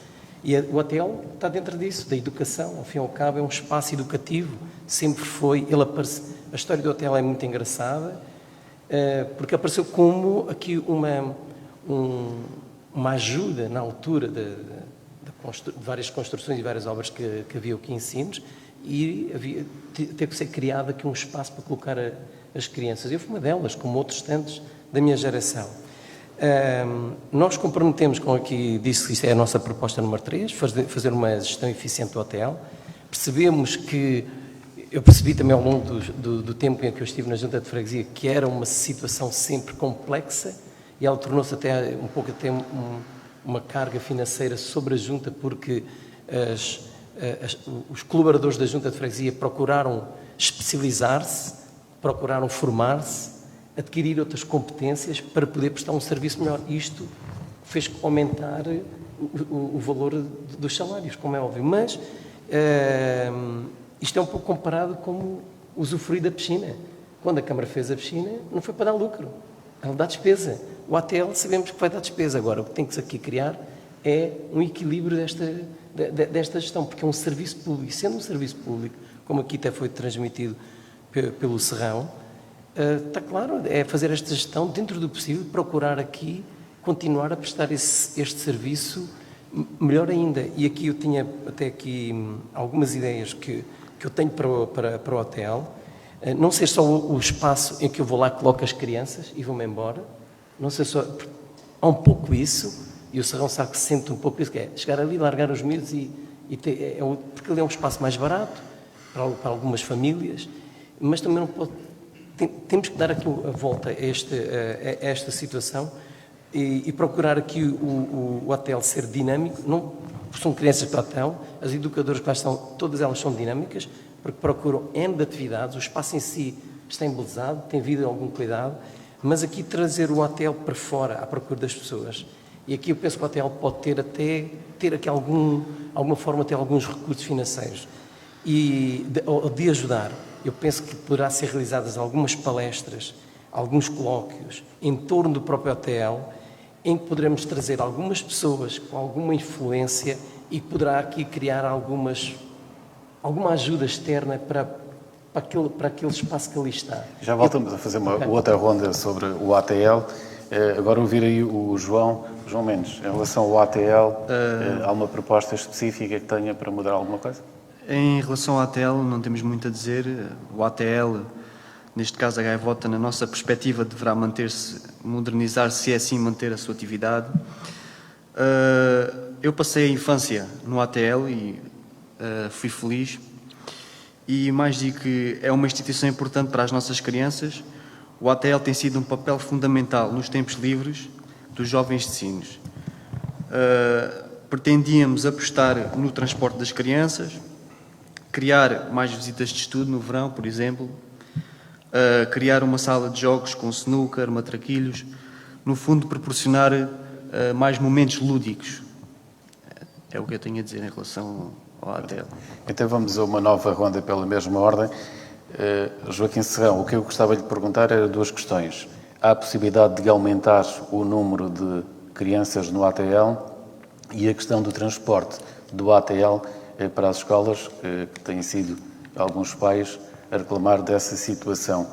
e o hotel está dentro disso, da educação. Ao fim e ao cabo é um espaço educativo, sempre foi. A história do hotel é muito engraçada, porque apareceu como aqui uma ajuda na altura de várias construções e várias obras que havia aqui em Sines, e teve que ser criado aqui um espaço para colocar as crianças. Eu fui uma delas, como outros tantos da minha geração. Nós comprometemos com aqui, disse que isto é a nossa proposta número 3, fazer uma gestão eficiente do hotel. Percebemos que, eu percebi também ao longo do tempo em que eu estive na Junta de Freguesia, que era uma situação sempre complexa, e ela tornou-se até um pouco uma carga financeira sobre a Junta, porque os colaboradores da Junta de Freguesia procuraram especializar-se, procuraram formar-se, adquirir outras competências para poder prestar um serviço melhor. Isto fez aumentar o valor dos salários, como é óbvio. Mas isto é um pouco comparado com usufruir da piscina. Quando a Câmara fez a piscina, não foi para dar lucro, ela dá despesa. O ATL sabemos que vai dar despesa. Agora, o que tem que aqui criar é um equilíbrio desta gestão, porque é um serviço público. E sendo um serviço público, como aqui até foi transmitido pelo Serrão, está claro, é fazer esta gestão dentro do possível, procurar aqui continuar a prestar este serviço melhor ainda. E aqui eu tinha até aqui algumas ideias que eu tenho para o hotel. Não ser só o espaço em que eu vou lá, coloco as crianças e vou-me embora. Não ser só... Há um pouco isso, e o Serrão sabe que se sente um pouco isso, que é chegar ali, largar os miúdos porque ali é um espaço mais barato para algumas famílias, mas também não pode... Temos que dar aqui a volta a esta situação e procurar aqui o hotel ser dinâmico. Não são crianças que lá estão, as educadoras que lá estão, todas elas são dinâmicas, porque procuram N de atividades, o espaço em si está embelezado, tem havido algum cuidado, mas aqui trazer o hotel para fora, à procura das pessoas. E aqui eu penso que o hotel pode ter aqui alguma forma, ter alguns recursos financeiros e de ajudar. Eu penso que poderá ser realizadas algumas palestras, alguns colóquios em torno do próprio hotel, em que poderemos trazer algumas pessoas com alguma influência e que poderá aqui criar alguma ajuda externa para aquele espaço que ali está. Já voltamos a fazer uma outra ronda sobre o ATL. Agora ouvir aí o João Mendes. Em relação ao ATL, há uma proposta específica que tenha para mudar alguma coisa? Em relação ao ATL, não temos muito a dizer. O ATL, neste caso a Gaivota, na nossa perspectiva, deverá manter-se, modernizar-se, se é assim manter a sua atividade. Eu passei a infância no ATL e fui feliz. E mais digo que é uma instituição importante para as nossas crianças. O ATL tem sido um papel fundamental nos tempos livres dos jovens de Sines. Pretendíamos apostar no transporte das crianças, criar mais visitas de estudo no verão, por exemplo, criar uma sala de jogos com snooker, matraquilhos, no fundo proporcionar mais momentos lúdicos. É o que eu tenho a dizer em relação ao ATL. Então vamos a uma nova ronda pela mesma ordem. Joaquim Serrão, o que eu gostava de lhe perguntar era duas questões. Há a possibilidade de aumentar o número de crianças no ATL e a questão do transporte do ATL para as escolas, que têm sido alguns pais a reclamar dessa situação.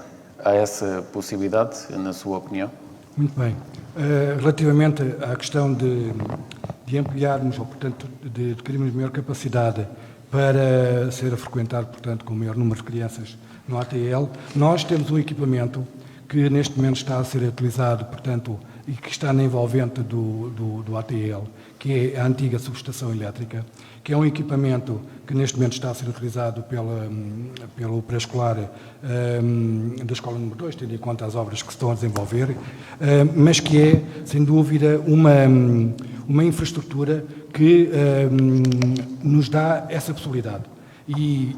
Há essa possibilidade, na sua opinião? Muito bem. Relativamente à questão de ampliarmos, ou portanto de adquirirmos maior capacidade para ser frequentado, portanto, com o maior número de crianças no ATL, nós temos um equipamento que neste momento está a ser utilizado, portanto, e que está na envolvente do ATL, que é a antiga subestação elétrica, que é um equipamento que neste momento está a ser utilizado pelo pré-escolar da Escola número 2, tendo em conta as obras que se estão a desenvolver, mas que é, sem dúvida, uma infraestrutura que nos dá essa possibilidade. E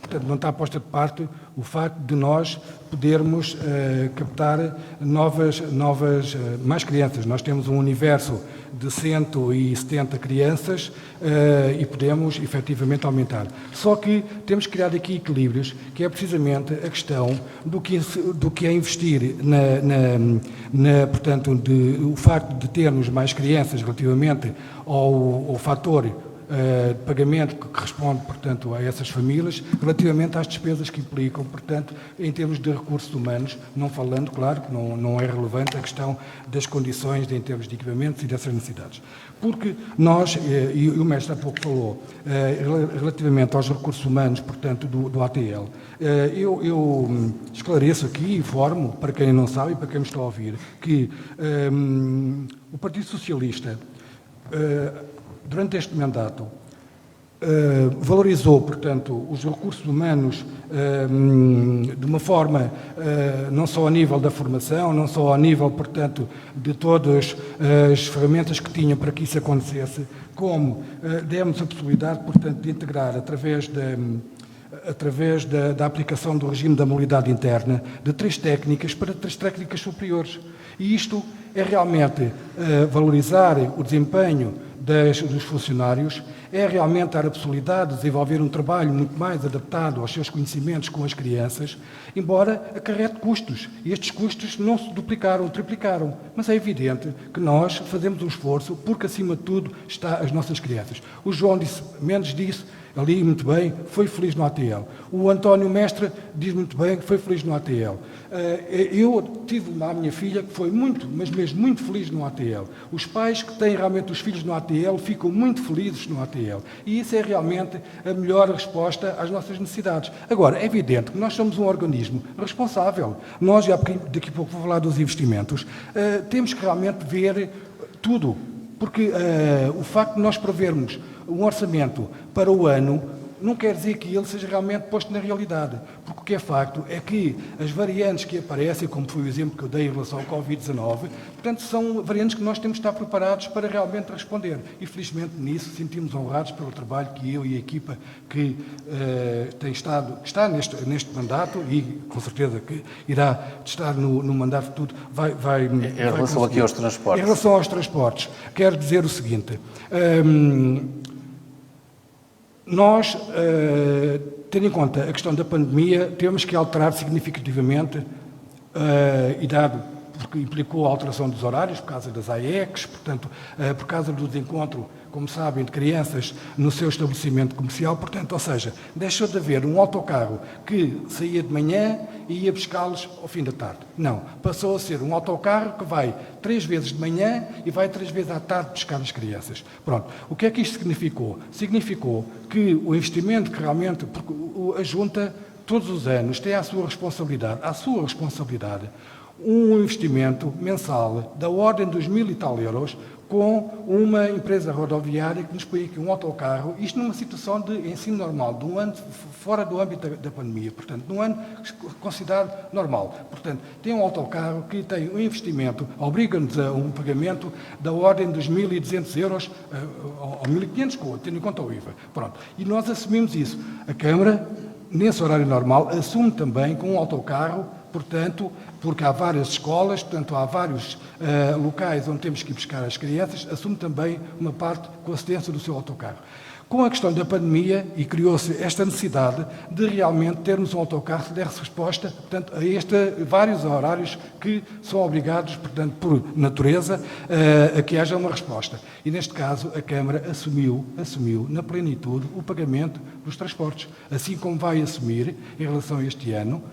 portanto, não está posta de parte o facto de nós podermos captar mais crianças. Nós temos um universo de 170 crianças e podemos efetivamente aumentar. Só que temos que criar aqui equilíbrios, que é precisamente a questão do que é investir portanto, o facto de termos mais crianças relativamente ao fator de pagamento que corresponde, portanto, a essas famílias, relativamente às despesas que implicam, portanto, em termos de recursos humanos, não falando, claro, que não é relevante a questão das condições em termos de equipamentos e dessas necessidades. Porque nós, e o mestre há pouco falou, relativamente aos recursos humanos, portanto, do ATL, eu esclareço aqui e informo, para quem não sabe e para quem me está a ouvir, que o Partido Socialista, durante este mandato, valorizou, portanto, os recursos humanos de uma forma, não só a nível da formação, não só a nível, portanto, de todas as ferramentas que tinham para que isso acontecesse, como demos a possibilidade, portanto, de integrar através da aplicação do regime da mobilidade interna de 3 técnicas para 3 técnicas superiores. E isto é realmente valorizar o desempenho dos funcionários, é realmente dar a possibilidade de desenvolver um trabalho muito mais adaptado aos seus conhecimentos com as crianças, embora acarrete custos. E estes custos não se duplicaram, triplicaram. Mas é evidente que nós fazemos um esforço porque, acima de tudo, está as nossas crianças. O João Mendes disse ali muito bem, foi feliz no ATL. O António Mestre diz muito bem que foi feliz no ATL. Eu tive a minha filha que foi muito, mas mesmo muito feliz no ATL. Os pais que têm realmente os filhos no ATL ficam muito felizes no ATL. E isso é realmente a melhor resposta às nossas necessidades. Agora, é evidente que nós somos um organismo responsável. Nós, daqui a pouco vou falar dos investimentos, temos que realmente ver tudo. Porque o facto de nós prevermos um orçamento para o ano não quer dizer que ele seja realmente posto na realidade. Porque o que é facto é que as variantes que aparecem, como foi o exemplo que eu dei em relação ao Covid-19, portanto, são variantes que nós temos de estar preparados para realmente responder. E, felizmente, nisso sentimos honrados pelo trabalho que eu e a equipa que está neste mandato e, com certeza, que irá estar no mandato futuro, vai em relação aqui aos transportes. Em relação aos transportes, quero dizer o seguinte. Nós, tendo em conta a questão da pandemia, temos que alterar significativamente, e dado porque implicou a alteração dos horários, por causa das AECs, portanto, por causa do desencontro, como sabem, de crianças no seu estabelecimento comercial, portanto, ou seja, deixou de haver um autocarro que saía de manhã e ia buscá-los ao fim da tarde. Não, passou a ser um autocarro que vai 3 vezes de manhã e vai 3 vezes à tarde buscar as crianças. Pronto, o que é que isto significou? Significou que o investimento que realmente, porque a Junta todos os anos tem à sua responsabilidade, um investimento mensal da ordem dos 1.000 e tal euros com uma empresa rodoviária que nos põe aqui um autocarro, isto numa situação de ensino normal, de um ano fora do âmbito da pandemia, portanto, de um ano considerado normal. Portanto, tem um autocarro que tem um investimento, obriga-nos a um pagamento da ordem dos 1.200 euros ou 1.500, tendo em conta o IVA. Pronto. E nós assumimos isso. A Câmara, nesse horário normal, assume também com um autocarro, portanto, porque há várias escolas, portanto, há vários locais onde temos que ir buscar as crianças, assume também uma parte com assistência do seu autocarro. Com a questão da pandemia, e criou-se esta necessidade de realmente termos um autocarro que desse resposta, portanto, a vários horários que são obrigados, portanto, por natureza, a que haja uma resposta. E, neste caso, a Câmara assumiu na plenitude o pagamento dos transportes, assim como vai assumir em relação a este ano,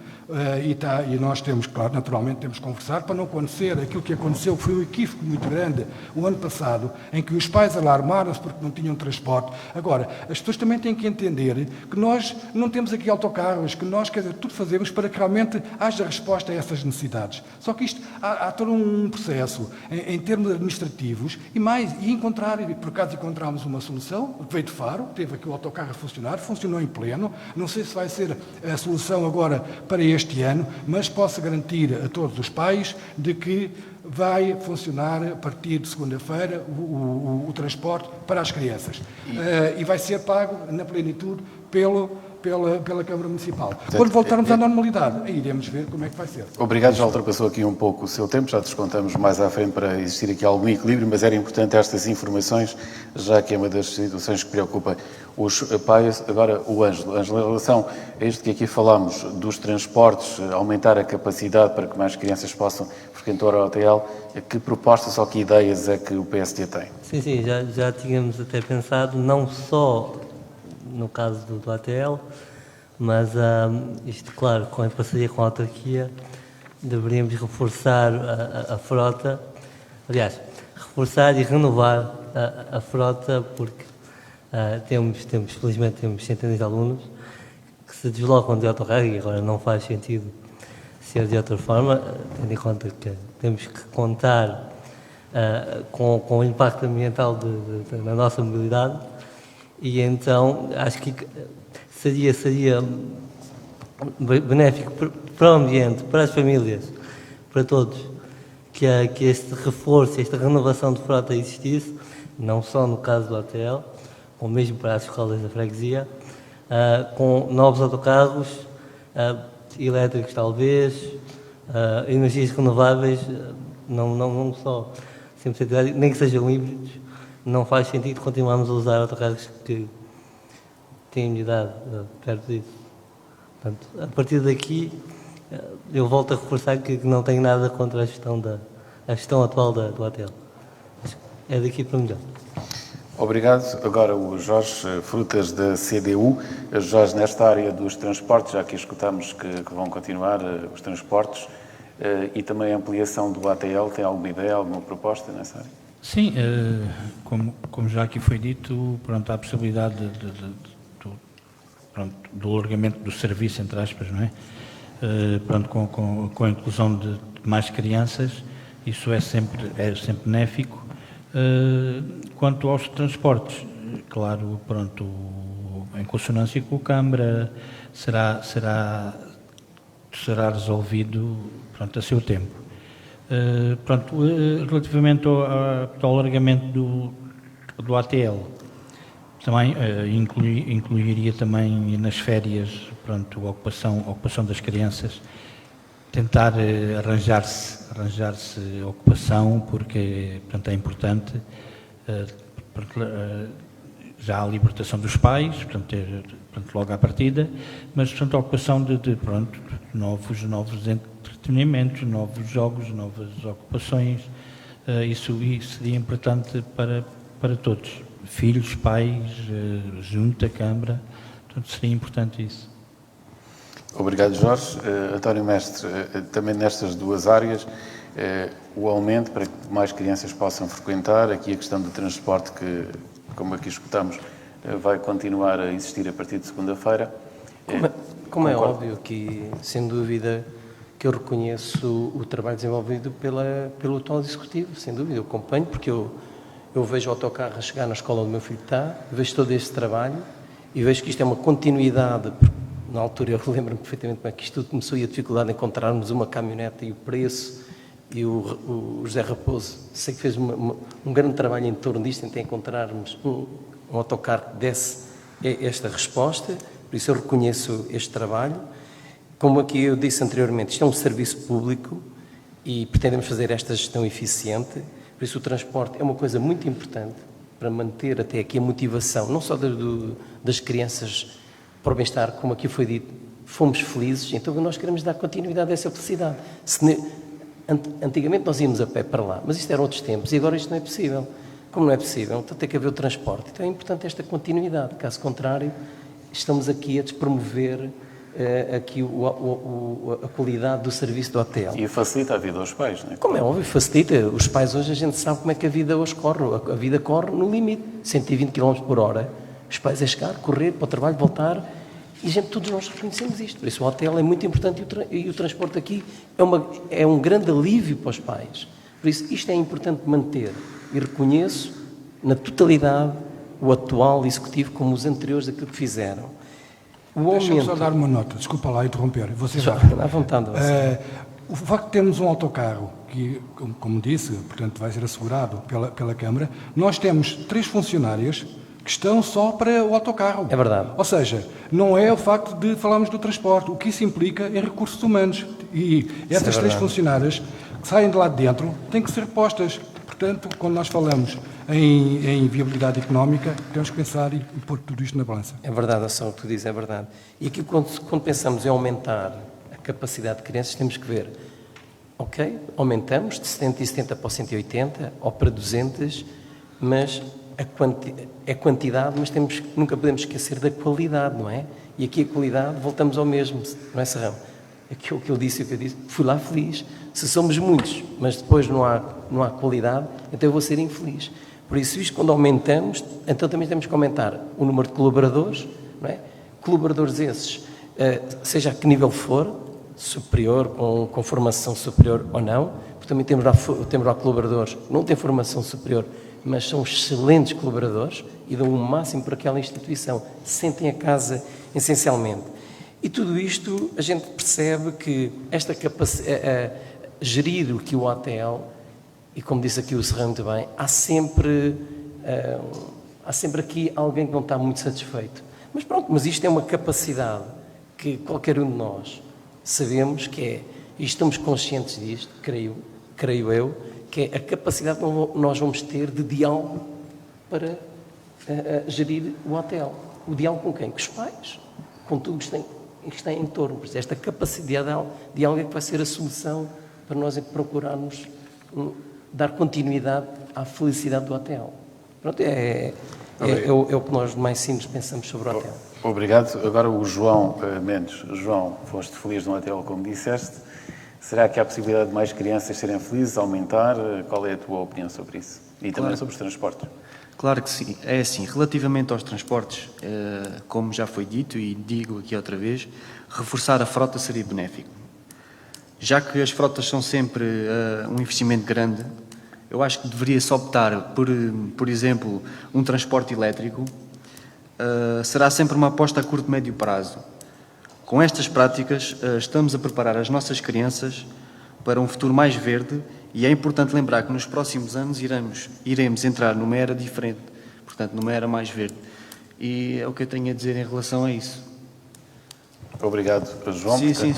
e nós temos, claro, naturalmente temos que conversar para não acontecer aquilo que aconteceu, que foi um equívoco muito grande o ano passado, em que os pais alarmaram-se porque não tinham transporte. Agora, as pessoas também têm que entender que nós não temos aqui autocarros, que nós, quer dizer, tudo fazemos para que realmente haja resposta a essas necessidades. Só que isto, há todo um processo em termos administrativos e encontrar, por acaso encontramos uma solução, veio de Faro, teve aqui o autocarro a funcionar, funcionou em pleno. Não sei se vai ser a solução agora para este ano, mas posso garantir a todos os pais de que vai funcionar a partir de segunda-feira o transporte para as crianças. E vai ser pago na plenitude pela Câmara Municipal. Quando voltarmos à normalidade, aí iremos ver como é que vai ser. Obrigado, já ultrapassou aqui um pouco o seu tempo, já descontamos mais à frente para existir aqui algum equilíbrio, mas era importante estas informações, já que é uma das situações que preocupa os pais. Agora, o Ângelo, em relação a isto que aqui falámos dos transportes, aumentar a capacidade para que mais crianças possam frequentar o hotel, que propostas ou que ideias é que o PSD tem? Sim, já tínhamos até pensado, não só no caso do ATL, mas isto, claro, com a parceria com a autarquia, deveríamos reforçar a frota, aliás, reforçar e renovar a frota, porque felizmente temos centenas de alunos que se deslocam de autocarro e agora não faz sentido ser de outra forma, tendo em conta que temos que contar com o impacto ambiental da nossa mobilidade. E então acho que seria benéfico para o ambiente, para as famílias, para todos, que este reforço, esta renovação de frota existisse, não só no caso do ATL, ou mesmo para as escolas da freguesia, com novos autocarros, elétricos talvez, energias renováveis, não só 100% elétricos, nem que sejam híbridos. Não faz sentido continuarmos a usar autocarros que têm idade perto disso. Portanto, a partir daqui, eu volto a reforçar que não tenho nada contra a gestão atual do ATL. É daqui para melhor. Obrigado. Agora o Jorge Frutas, da CDU. Jorge, nesta área dos transportes, já que escutamos que vão continuar os transportes, e também a ampliação do ATL, tem alguma ideia, alguma proposta nessa área? Sim, como já aqui foi dito, pronto, há a possibilidade do alargamento do serviço, entre aspas, não é? Pronto, com a inclusão de mais crianças, isso é sempre benéfico. Quanto aos transportes, claro, pronto, em consonância com a Câmara, será resolvido, pronto, a seu tempo. Relativamente ao alargamento do ATL, também incluiria também nas férias, pronto, a ocupação das crianças, tentar arranjar-se ocupação, porque, portanto, é importante, já a libertação dos pais, portanto, logo à partida, mas, portanto, a ocupação de novos entretenimentos, novos jogos, novas ocupações, isso seria importante para todos, filhos, pais, junta, Câmara, portanto, seria importante isso. Obrigado, Jorge. António Mestre, também nestas duas áreas, o aumento para que mais crianças possam frequentar, aqui a questão do transporte que, como aqui escutamos, vai continuar a existir a partir de segunda-feira. Como é óbvio que, sem dúvida, que eu reconheço o trabalho desenvolvido pelo atual Executivo, sem dúvida, eu acompanho, porque eu vejo o autocarro a chegar na escola onde o meu filho está, vejo todo este trabalho e vejo que isto é uma continuidade. Na altura eu lembro-me perfeitamente como é que isto tudo começou e a dificuldade de encontrarmos uma caminhonete e o preço, e o José Raposo sei que fez um grande trabalho em torno disto, em encontrarmos um autocarro que desse esta resposta, por isso eu reconheço este trabalho. Como aqui eu disse anteriormente, isto é um serviço público e pretendemos fazer esta gestão eficiente, por isso o transporte é uma coisa muito importante para manter até aqui a motivação, não só das crianças para o bem-estar, como aqui foi dito, fomos felizes, então nós queremos dar continuidade a essa felicidade. Antigamente nós íamos a pé para lá, mas isto eram outros tempos e agora isto não é possível. Como não é possível, então tem que haver o transporte. Então é importante esta continuidade, caso contrário, estamos aqui a despromover aqui a qualidade do serviço do hotel. E facilita a vida aos pais, não é? Como é óbvio, facilita. Os pais hoje, a gente sabe como é que a vida hoje corre. A vida corre no limite, 120 km por hora. Os pais é chegar, correr para o trabalho, voltar. E, gente, todos nós reconhecemos isto. Por isso o hotel é muito importante e o transporte aqui é um grande alívio para os pais. Por isso isto é importante manter. E reconheço, na totalidade, o atual Executivo como os anteriores daquilo que fizeram. O Deixa-me aumento... só dar uma nota, desculpa lá interromper. Você Já, já. à vontade. O facto de termos um autocarro, que, como disse, portanto, vai ser assegurado pela Câmara, nós temos 3 funcionárias que estão só para o autocarro. É verdade. Ou seja, não é o facto de falarmos do transporte, o que isso implica em recursos humanos. E essas 3 funcionárias que saem de lá de dentro têm que ser postas. Portanto, quando nós falamos em viabilidade económica, temos que pensar e pôr tudo isto na balança. É verdade, o que tu dizes é verdade. E aqui, quando pensamos em aumentar a capacidade de crianças, temos que ver, ok, aumentamos de 70 para 180 ou para 200, mas é quantidade, mas nunca podemos esquecer da qualidade, não é? E aqui a qualidade, voltamos ao mesmo, não é, Serrão? Aquilo que eu disse, fui lá feliz. Se somos muitos, mas depois não há qualidade, então eu vou ser infeliz. Por isso, isto quando aumentamos, então também temos que aumentar o número de colaboradores, não é? Colaboradores esses, seja a que nível for, superior, com formação superior ou não, porque também temos lá colaboradores que não têm formação superior, mas são excelentes colaboradores e dão o máximo por aquela instituição, sentem a casa essencialmente. E tudo isto, a gente percebe que esta capacidade, gerir o que o hotel, e como disse aqui o Serrão muito bem, há sempre aqui alguém que não está muito satisfeito. Mas pronto, mas isto é uma capacidade que qualquer um de nós sabemos que é, e estamos conscientes disto, creio eu, que é a capacidade que nós vamos ter de diálogo para gerir o hotel. O diálogo com quem? Com os pais, com tudo que está em torno. Esta capacidade de diálogo é que vai ser a solução para nós procurarmos dar continuidade à felicidade do hotel. Pronto, é o que nós mais simples pensamos sobre o hotel. Obrigado. Agora o João Mendes. João, foste feliz no hotel, como disseste. Será que há possibilidade de mais crianças serem felizes, aumentar? Qual é a tua opinião sobre isso? E também sobre os transportes? Claro que sim. É assim, relativamente aos transportes, como já foi dito e digo aqui outra vez, reforçar a frota seria benéfico. Já que as frotas são sempre um investimento grande, eu acho que deveria-se optar por exemplo, um transporte elétrico. Será sempre uma aposta a curto e médio prazo. Com estas práticas, estamos a preparar as nossas crianças para um futuro mais verde e é importante lembrar que nos próximos anos iremos entrar numa era diferente, portanto, numa era mais verde. E é o que eu tenho a dizer em relação a isso. Obrigado, João. Sim, sim.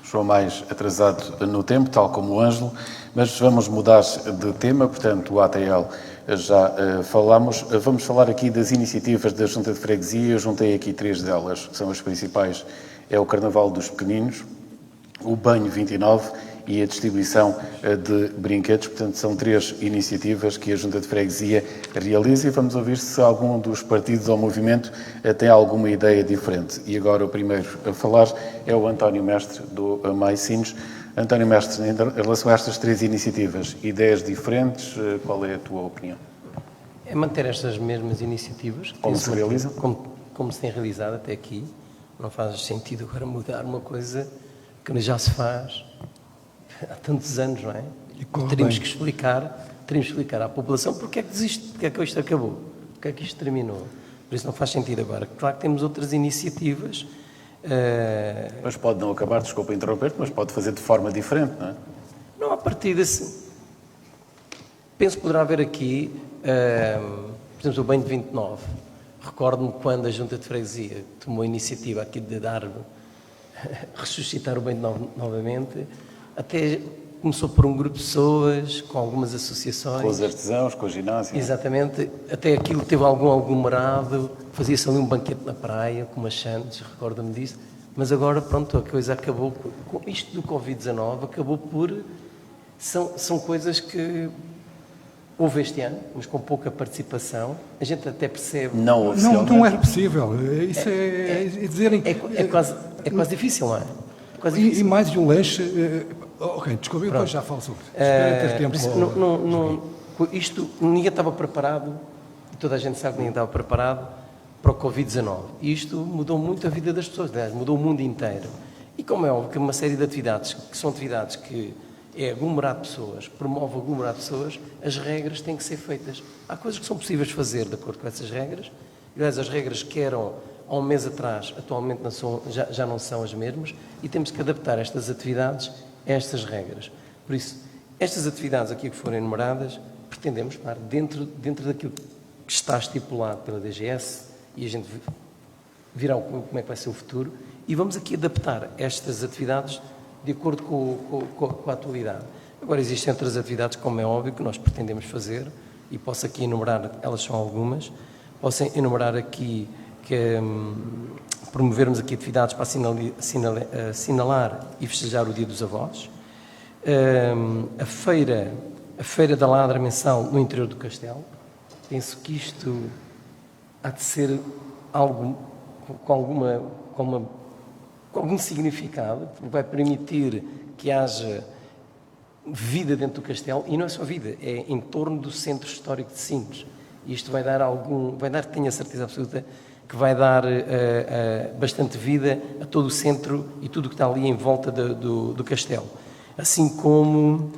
João mais atrasado no tempo, tal como o Ângelo, mas vamos mudar de tema, portanto, o ATL já falámos. Vamos falar aqui das iniciativas da Junta de Freguesia. Eu juntei aqui 3 delas, que são as principais. É o Carnaval dos Pequeninos, o Banho 29 e a distribuição de brinquedos. Portanto, são 3 iniciativas que a Junta de Freguesia realiza e vamos ouvir se algum dos partidos ou movimento tem alguma ideia diferente. E agora o primeiro a falar é o António Mestre, do Mais Sines. António Mestre, em relação a estas 3 iniciativas, ideias diferentes, qual é a tua opinião? É manter estas mesmas iniciativas. Como se realizam? Como se tem realizado até aqui. Não faz sentido agora mudar uma coisa que já se faz há tantos anos, não é? Teríamos que explicar à população porque é que desiste, porque é que isto acabou, porque é que isto terminou. Por isso não faz sentido agora. Claro que temos outras iniciativas. Mas pode não acabar, desculpa interromper-te, mas pode fazer de forma diferente, não é? Não, a partir desse... Penso que poderá haver aqui, por exemplo, o Banho de 29. Recordo-me quando a Junta de Freguesia tomou a iniciativa aqui de ressuscitar o Banho novamente, até começou por um grupo de pessoas, com algumas associações. Com os artesãos, com o ginásio. Exatamente. Até aquilo teve algum aglomerado, fazia-se ali um banquete na praia, com umas chantes, recordo-me disso. Mas agora, pronto, a coisa acabou, com isto do Covid-19, acabou por... São coisas que houve este ano, mas com pouca participação. A gente até percebe... Não era possível. Isso é dizerem... É quase difícil, não é? E mais de um lanche... ok, desculpe, eu depois já falo sobre isso. Espera ter tempo. Isto, ninguém estava preparado, toda a gente sabe que ninguém estava preparado para o Covid-19. E isto mudou muito a vida das pessoas, aliás, mudou o mundo inteiro. E como é óbvio que uma série de atividades, que são atividades que é aglomerar pessoas, promove aglomerar pessoas, as regras têm que ser feitas. Há coisas que são possíveis de fazer de acordo com essas regras. Aliás, as regras que eram há um mês atrás, atualmente já não são as mesmas, e temos que adaptar estas atividades a estas regras. Por isso, estas atividades aqui que forem enumeradas, pretendemos, claro, dentro daquilo que está estipulado pela DGS, e a gente virá como é que vai ser o futuro, e vamos aqui adaptar estas atividades de acordo com a atualidade. Agora, existem outras atividades, como é óbvio, que nós pretendemos fazer, e posso aqui enumerar, elas são algumas, posso enumerar aqui que promovermos aqui atividades para assinalar e festejar o Dia dos Avós, a Feira da Ladra mensal no interior do Castelo. Penso que isto há de ser algo com algum significado, que vai permitir que haja vida dentro do Castelo, e não é só vida, é em torno do Centro Histórico de Sines. E isto vai dar, tenho a certeza absoluta, que vai dar bastante vida a todo o centro e tudo o que está ali em volta do Castelo. Assim como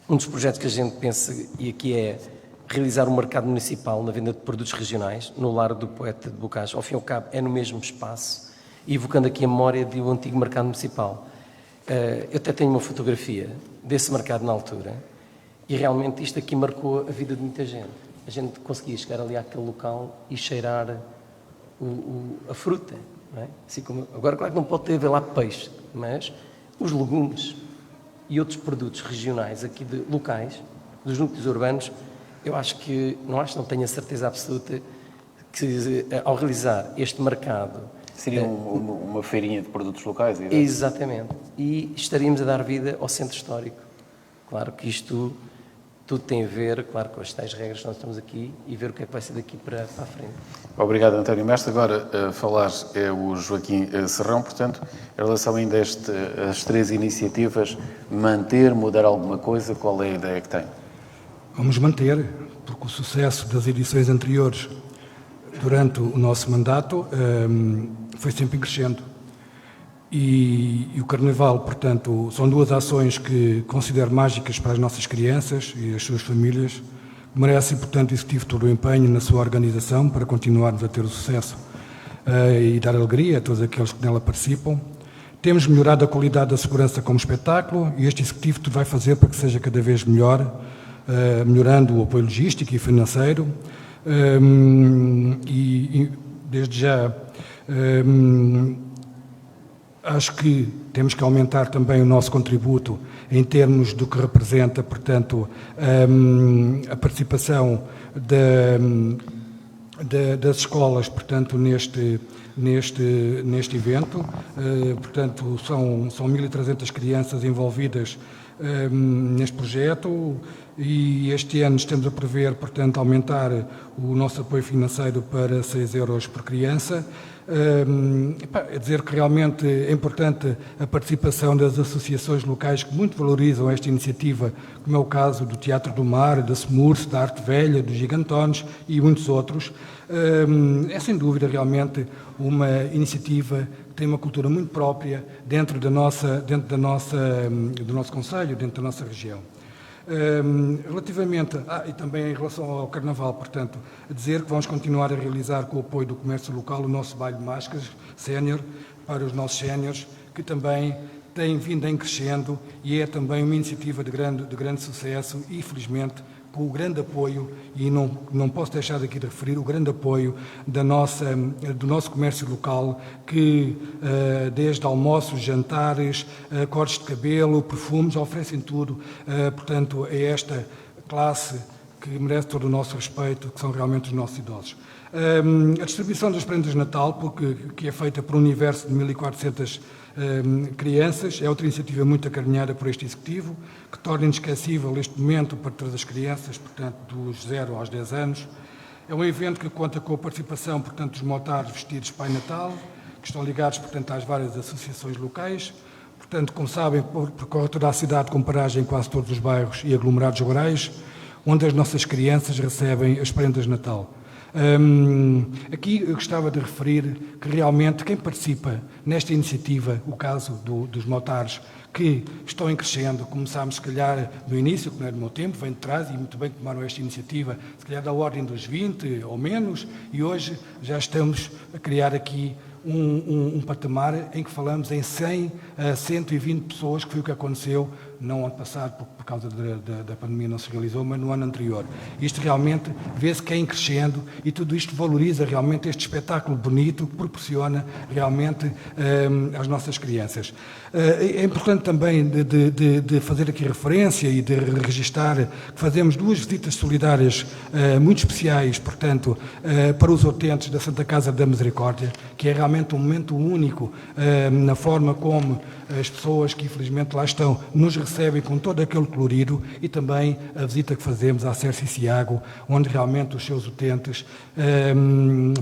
um dos projetos que a gente pensa, e aqui é realizar um mercado municipal na venda de produtos regionais, no Lar do Poeta de Bocage. Ao fim e ao cabo, é no mesmo espaço, e evocando aqui a memória do antigo mercado municipal. Eu até tenho uma fotografia desse mercado na altura, e realmente isto aqui marcou a vida de muita gente. A gente conseguia chegar ali àquele local e cheirar a fruta. Não é? Assim como, agora, claro que não pode haver lá peixe, mas os legumes e outros produtos regionais aqui locais, dos núcleos urbanos, eu acho que, não tenho a certeza absoluta que ao realizar este mercado... Seria uma feirinha de produtos locais? Exatamente. E estaríamos a dar vida ao centro histórico. Claro que isto tudo tem a ver, claro, com as tais regras que nós estamos aqui e ver o que é que vai ser daqui para a frente. Obrigado, António Mestre. Agora, a falar é o Joaquim Serrão. Portanto, em relação ainda a as três iniciativas, manter, mudar alguma coisa, qual é a ideia que tem? Vamos manter, porque o sucesso das edições anteriores durante o nosso mandato foi sempre crescendo. E o Carnaval, portanto, são duas ações que considero mágicas para as nossas crianças e as suas famílias, que merecem, portanto, isso tive todo o empenho na sua organização para continuarmos a ter o sucesso e dar alegria a todos aqueles que nela participam. Temos melhorado a qualidade da segurança como espetáculo e este Executivo tudo vai fazer para que seja cada vez melhor, melhorando o apoio logístico e financeiro e desde já acho que temos que aumentar também o nosso contributo em termos do que representa, portanto, a participação das escolas, portanto, neste evento. Portanto, são 1.300 crianças envolvidas neste projeto e este ano estamos a prever, portanto, aumentar o nosso apoio financeiro para 6 euros por criança. É dizer que realmente é importante a participação das associações locais que muito valorizam esta iniciativa, como é o caso do Teatro do Mar, da SMURS, da Arte Velha, dos Gigantones e muitos outros. É sem dúvida realmente uma iniciativa que tem uma cultura muito própria dentro do nosso concelho, dentro da nossa região. Relativamente, e também em relação ao Carnaval, portanto, a dizer que vamos continuar a realizar com o apoio do comércio local o nosso baile de máscaras sénior para os nossos séniores, que também tem vindo em crescendo e é também uma iniciativa de grande sucesso e, felizmente, com o grande apoio, e não posso deixar daqui de referir, o grande apoio do nosso comércio local, que desde almoços, jantares, cortes de cabelo, perfumes, oferecem tudo, portanto, a esta classe que merece todo o nosso respeito, que são realmente os nossos idosos. A distribuição das prendas de Natal, que é feita por um universo de 1.400 crianças, é outra iniciativa muito acarinhada por este Executivo, que torna inesquecível este momento para todas as crianças, portanto, dos 0 aos 10 anos. É um evento que conta com a participação, portanto, dos motares vestidos de Pai Natal, que estão ligados, portanto, às várias associações locais. Portanto, como sabem, percorre toda a cidade com paragem em quase todos os bairros e aglomerados rurais, onde as nossas crianças recebem as prendas de Natal. Aqui eu gostava de referir que realmente quem participa nesta iniciativa, o caso dos motares, que estão em crescendo, começámos se calhar no início, que não é do meu tempo, vem de trás e muito bem que tomaram esta iniciativa, se calhar da ordem dos 20 ou menos, e hoje já estamos a criar aqui um patamar em que falamos em 100 a 120 pessoas, que foi o que aconteceu não ano passado, por causa da pandemia não se realizou, mas no ano anterior. Isto realmente vê-se que é em crescendo e tudo isto valoriza realmente este espetáculo bonito que proporciona realmente às nossas crianças. É importante também de fazer aqui referência e de registar que fazemos 2 visitas solidárias muito especiais, portanto, para os utentes da Santa Casa da Misericórdia, que é realmente um momento único na forma como as pessoas que infelizmente lá estão nos recebem com todo aquele colorido, e também a visita que fazemos à Cerce Ciago, onde realmente os seus utentes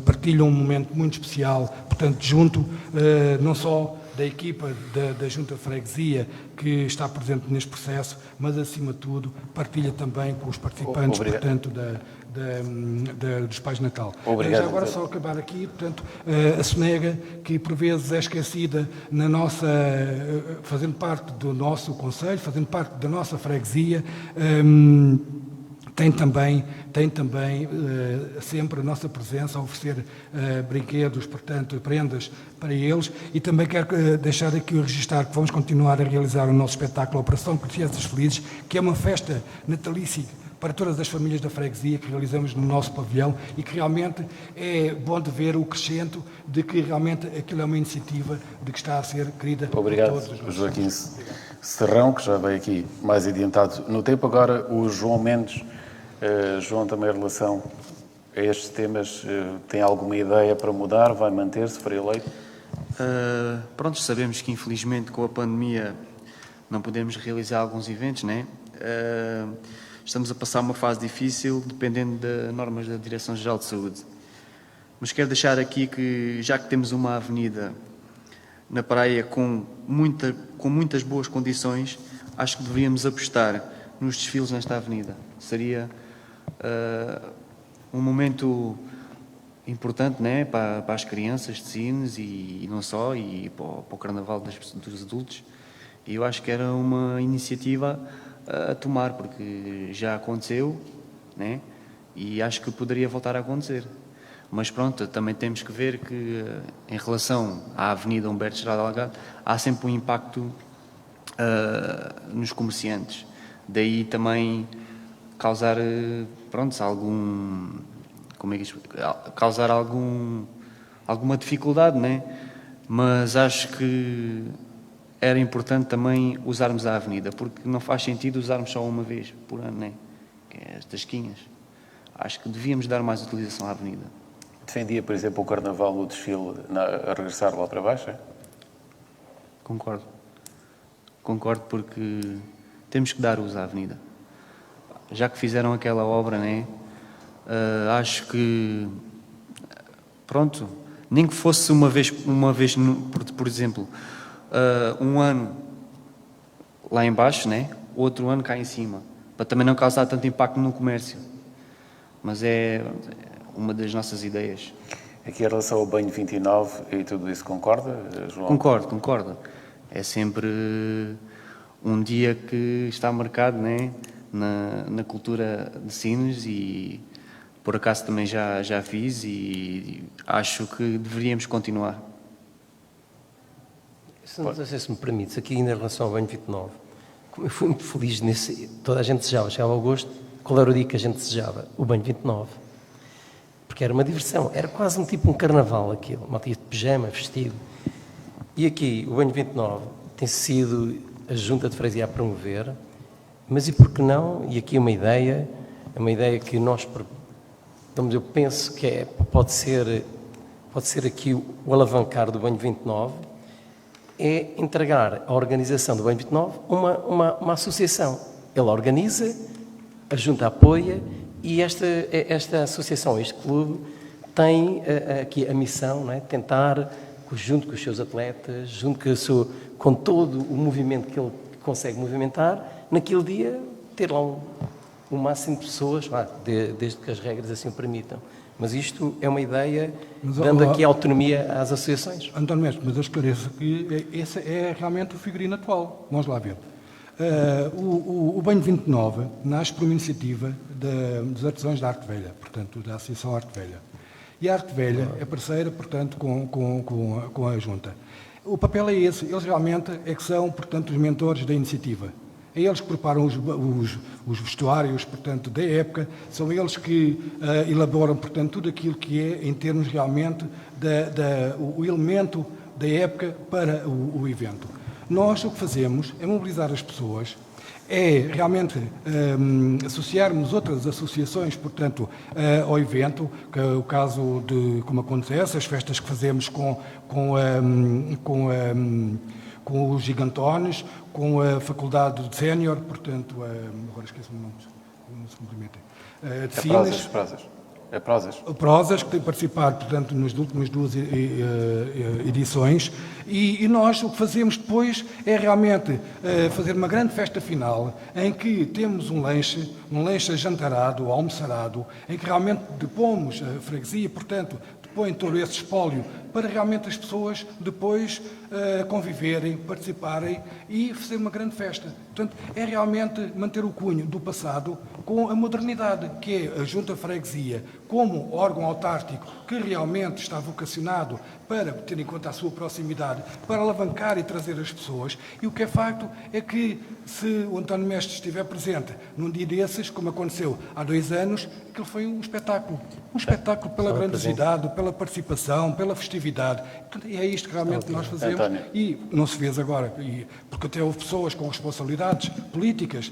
partilham um momento muito especial, portanto, junto não só da equipa da Junta de Freguesia que está presente neste processo, mas acima de tudo partilha também com os participantes, portanto, dos Pais de Natal. Obrigado. Já agora só acabar aqui, portanto, a Sonega, que por vezes é esquecida na nossa, fazendo parte do nosso concelho, fazendo parte da nossa freguesia, tem também sempre a nossa presença a oferecer brinquedos, portanto, prendas para eles, e também quero deixar aqui o registrar que vamos continuar a realizar o nosso espetáculo Operação Crianças Felizes, que é uma festa natalícia para todas as famílias da freguesia que realizamos no nosso pavilhão, e que realmente é bom de ver o crescente de que realmente aquilo é uma iniciativa de que está a ser querida por todos os nossos. Joaquim Serrão, que já veio aqui mais adiantado no tempo. Agora o João Mendes. João, também em relação a estes temas, tem alguma ideia para mudar? Vai manter-se, se for eleito? Pronto, sabemos que infelizmente com a pandemia não podemos realizar alguns eventos, né? Estamos a passar uma fase difícil, dependendo das normas da Direção-Geral de Saúde. Mas quero deixar aqui que, já que temos uma avenida na praia com muitas boas condições, acho que deveríamos apostar nos desfiles nesta avenida. Seria um momento importante, né, para as crianças de Sines e não só, e para o Carnaval dos adultos. E eu acho que era uma iniciativa a tomar, porque já aconteceu, né, e acho que poderia voltar a acontecer. Mas pronto, também temos que ver que, em relação à Avenida Humberto Geraldo Delgado, há sempre um impacto nos comerciantes. Daí também causar, pronto, causar alguma dificuldade, né? Mas acho que era importante também usarmos a avenida, porque não faz sentido usarmos só uma vez por ano, né? Que é as tasquinhas. Acho que devíamos dar mais utilização à avenida. Defendia, por exemplo, o Carnaval, o desfile, a regressar lá para baixo? Concordo. Concordo, porque temos que dar uso à avenida. Já que fizeram aquela obra, né? Acho que, pronto, nem que fosse uma vez por exemplo, um ano lá em baixo, né? Outro ano cá em cima, para também não causar tanto impacto no comércio. Mas é uma das nossas ideias. Aqui em relação ao banho 29 e tudo isso, concorda, João? Concordo. É sempre um dia que está marcado, né, na cultura de Sines, e por acaso também já fiz, e acho que deveríamos continuar. Não sei se me permites, aqui em relação ao banho 29, como eu fui muito feliz nesse, toda a gente desejava, chegava ao agosto, qual era o dia que a gente desejava? O banho 29. Porque era uma diversão, era quase um carnaval aquilo, uma dia de pijama, vestido. E aqui, o banho 29 tem sido a Junta de Freguesia a promover, mas e por que não? E aqui uma ideia que nós, eu penso que pode ser aqui o alavancar do banho 29, é entregar à organização do banho 29 uma associação. Ele organiza, a Junta apoia, e esta associação, este clube, tem aqui a missão, não é? Tentar, junto com os seus atletas, junto com todo o movimento que ele consegue movimentar, naquele dia ter lá um máximo de pessoas, desde que as regras assim o permitam. Mas isto é uma ideia Mas, dando aqui autonomia às associações. António Mestre, mas eu esclareço que esse é realmente o figurino atual. Vamos lá ver. O Banho 29 nasce por uma iniciativa dos artesãos da Arte Velha, portanto, da Associação Arte Velha. E a Arte Velha é parceira, portanto, com a Junta. O papel é esse. Eles realmente é que são, portanto, os mentores da iniciativa. É eles que preparam os vestuários, portanto, da época, são eles que elaboram, portanto, tudo aquilo que é, em termos realmente, o elemento da época para o evento. Nós o que fazemos é mobilizar as pessoas, é realmente associarmos outras associações, portanto, ao evento, que é o caso de, como acontece, as festas que fazemos com os gigantones, com a Faculdade de Sénior, portanto, agora esqueço o nome, não se cumprimentem, de Sines. Prosas, que tem participado, portanto, nas últimas 2 edições, e nós o que fazemos depois é realmente fazer uma grande festa final, em que temos um lanche ajantarado, almoçarado, em que realmente depomos a freguesia, portanto, depõe todo esse espólio para realmente as pessoas depois conviverem, participarem e fazer uma grande festa. Portanto, é realmente manter o cunho do passado com a modernidade, que é a Junta Freguesia, como órgão autárquico que realmente está vocacionado para ter em conta a sua proximidade, para alavancar e trazer as pessoas. E o que é facto é que, se o António Mestre estiver presente num dia desses, como aconteceu há 2 anos, aquilo foi um espetáculo. Um espetáculo pela grandiosidade, pela participação, pela festividade. Portanto, é isto que realmente nós fazemos. António. E não se vê agora, porque até houve pessoas com responsabilidades políticas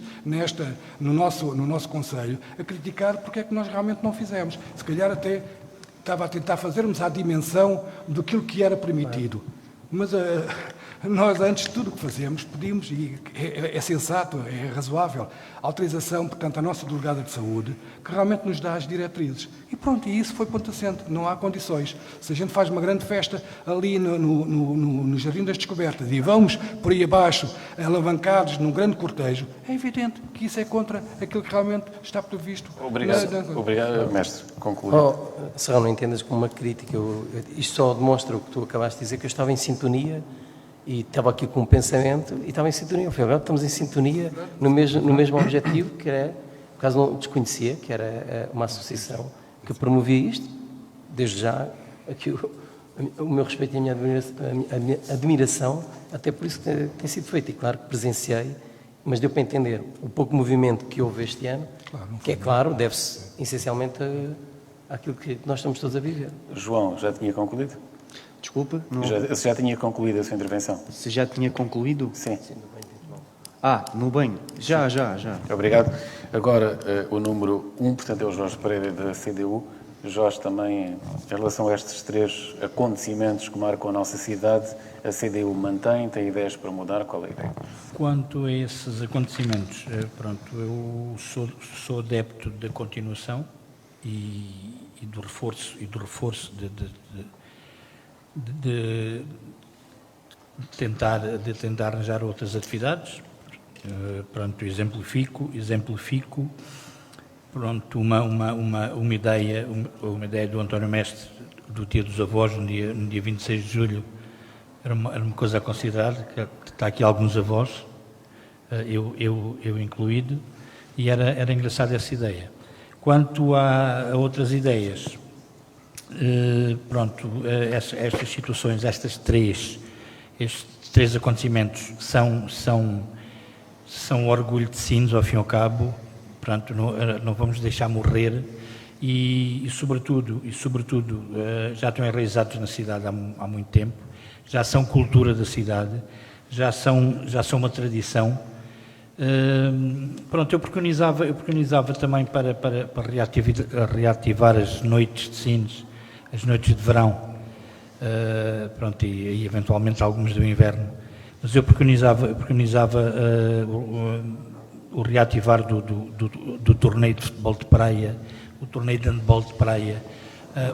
no nosso Conselho a criticar porque é que nós realmente não fizemos. Se calhar até estava a tentar fazermos à dimensão daquilo que era permitido. Mas nós, antes de tudo o que fazemos, pedimos, e é sensato, é razoável, a autorização, portanto, à nossa delegada de saúde, que realmente nos dá as diretrizes. E pronto, e isso foi ponto assente, não há condições. Se a gente faz uma grande festa ali no Jardim das Descobertas e vamos por aí abaixo, alavancados num grande cortejo, é evidente que isso é contra aquilo que realmente está previsto. Obrigado, mestre. Concluído. Serrão, não entendas como uma crítica. Isto só demonstra o que tu acabaste de dizer, que eu estava em sintonia e estava aqui com um pensamento e estava em sintonia. Estamos em sintonia no mesmo objetivo, que era, por acaso não desconhecia, que era uma associação que promovia isto. Desde já, aqui o meu respeito e a minha admiração, até por isso que tem sido feito. E claro que presenciei, mas deu para entender o pouco movimento que houve este ano, que é claro, deve-se essencialmente àquilo que nós estamos todos a viver. João, já tinha concluído? Desculpa? Já tinha concluído a sua intervenção? Se já tinha concluído? Sim. No banho. Já. Obrigado. Agora, o número 1, portanto, é o Jorge Pereira da CDU. Jorge, também, em relação a estes 3 acontecimentos que marcam a nossa cidade, a CDU mantém, tem ideias para mudar? Qual é a ideia? Quanto a esses acontecimentos, pronto, eu sou adepto da continuação e do reforço de tentar arranjar outras atividades. Pronto, exemplifico pronto, uma ideia do António Mestre do Dia dos Avós no dia 26 de julho era uma coisa a considerar, que está aqui alguns avós, eu incluído, e era engraçada essa ideia. Quanto a outras ideias, pronto, estas situações, estes 3 acontecimentos são orgulho de Sines, ao fim e ao cabo. Pronto, não vamos deixar morrer e sobretudo, já estão enraizados na cidade há muito tempo, já são cultura da cidade, já são uma tradição. Pronto, eu preconizava também para reativar as noites de Sines, as noites de verão, pronto, e eventualmente algumas do inverno, mas eu preconizava o reativar do torneio de futebol de praia, o torneio de handball de praia,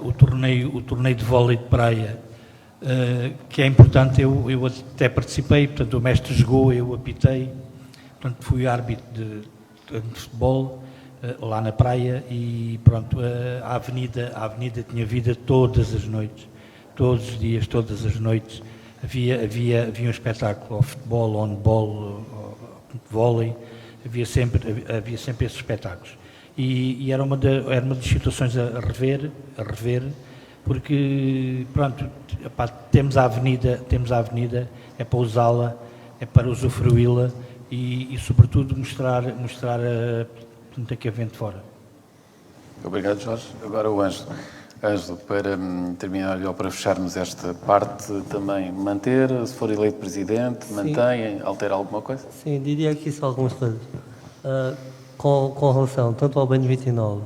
o torneio de vôlei de praia, que é importante. Eu até participei, portanto, o mestre jogou, eu apitei, portanto, fui árbitro de futebol, lá na praia e pronto, a avenida tinha vida todas as noites, todos os dias, todas as noites, havia um espetáculo, ao futebol, ao handball, ao vôlei, havia sempre esses espetáculos. E era uma das situações a rever, porque, pronto, epá, temos a avenida, é para usá-la, é para usufruí-la e sobretudo, mostrar portanto, aqui a vento fora. Obrigado, Jorge. Agora o Ângelo. Ângelo, para terminar, ou para fecharmos esta parte, também manter, se for eleito presidente, mantém, altera alguma coisa? Sim, diria aqui só algumas coisas. Com relação tanto ao Banho 29,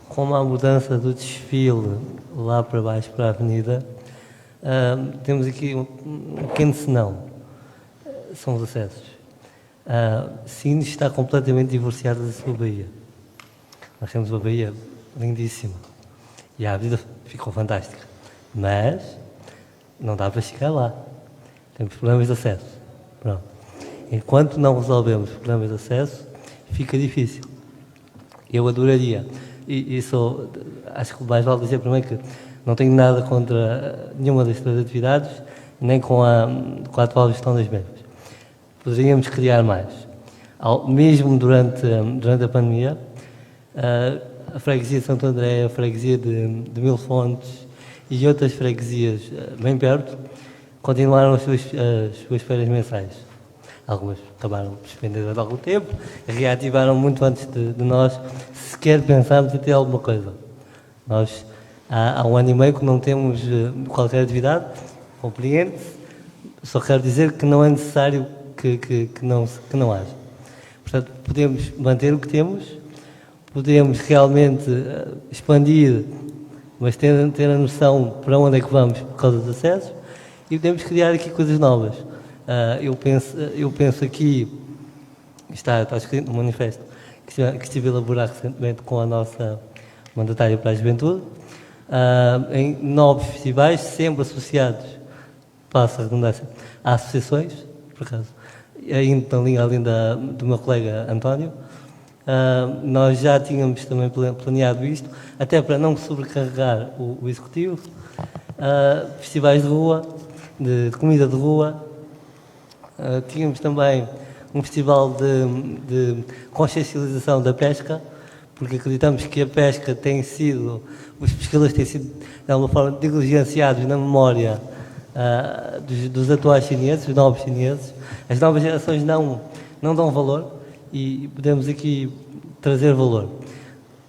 como à mudança do desfile lá para baixo, para a avenida, temos aqui um pequeno senão. São os acessos. Sines está completamente divorciada da sua baía. Nós temos uma baía lindíssima. E a avenida ficou fantástica. Mas não dá para chegar lá. Temos problemas de acesso. Pronto. Enquanto não resolvemos problemas de acesso, fica difícil. Eu adoraria, acho que o mais vale dizer primeiro que não tenho nada contra nenhuma das três atividades, nem com a atual gestão das mesmas. Poderíamos criar mais. Mesmo durante a pandemia, a freguesia de Santo André, a freguesia de Mil Fontes e outras freguesias bem perto, continuaram as suas feiras mensais. Algumas acabaram por suspender durante algum tempo, reativaram muito antes de nós sequer pensarmos em ter alguma coisa. Nós, há 1 ano e meio que não temos qualquer atividade, compreende-se, só quero dizer que não é necessário que não haja. Portanto, podemos manter o que temos, podemos realmente expandir, mas ter a noção para onde é que vamos por causa dos acessos, e podemos criar aqui coisas novas. Eu penso aqui, está escrito no manifesto, que estive a elaborar recentemente com a nossa mandatária para a juventude, em novos festivais, sempre associados, passa a redundância, a associações, por acaso, ainda na linha além do meu colega António. Nós já tínhamos também planeado isto, até para não sobrecarregar o executivo, festivais de rua, de comida de rua. Tínhamos também um festival de consciencialização da pesca, porque acreditamos que a pesca os pescadores têm sido, de alguma forma, negligenciados na memória dos atuais chineses, dos novos chineses. As novas gerações não dão valor e podemos aqui trazer valor.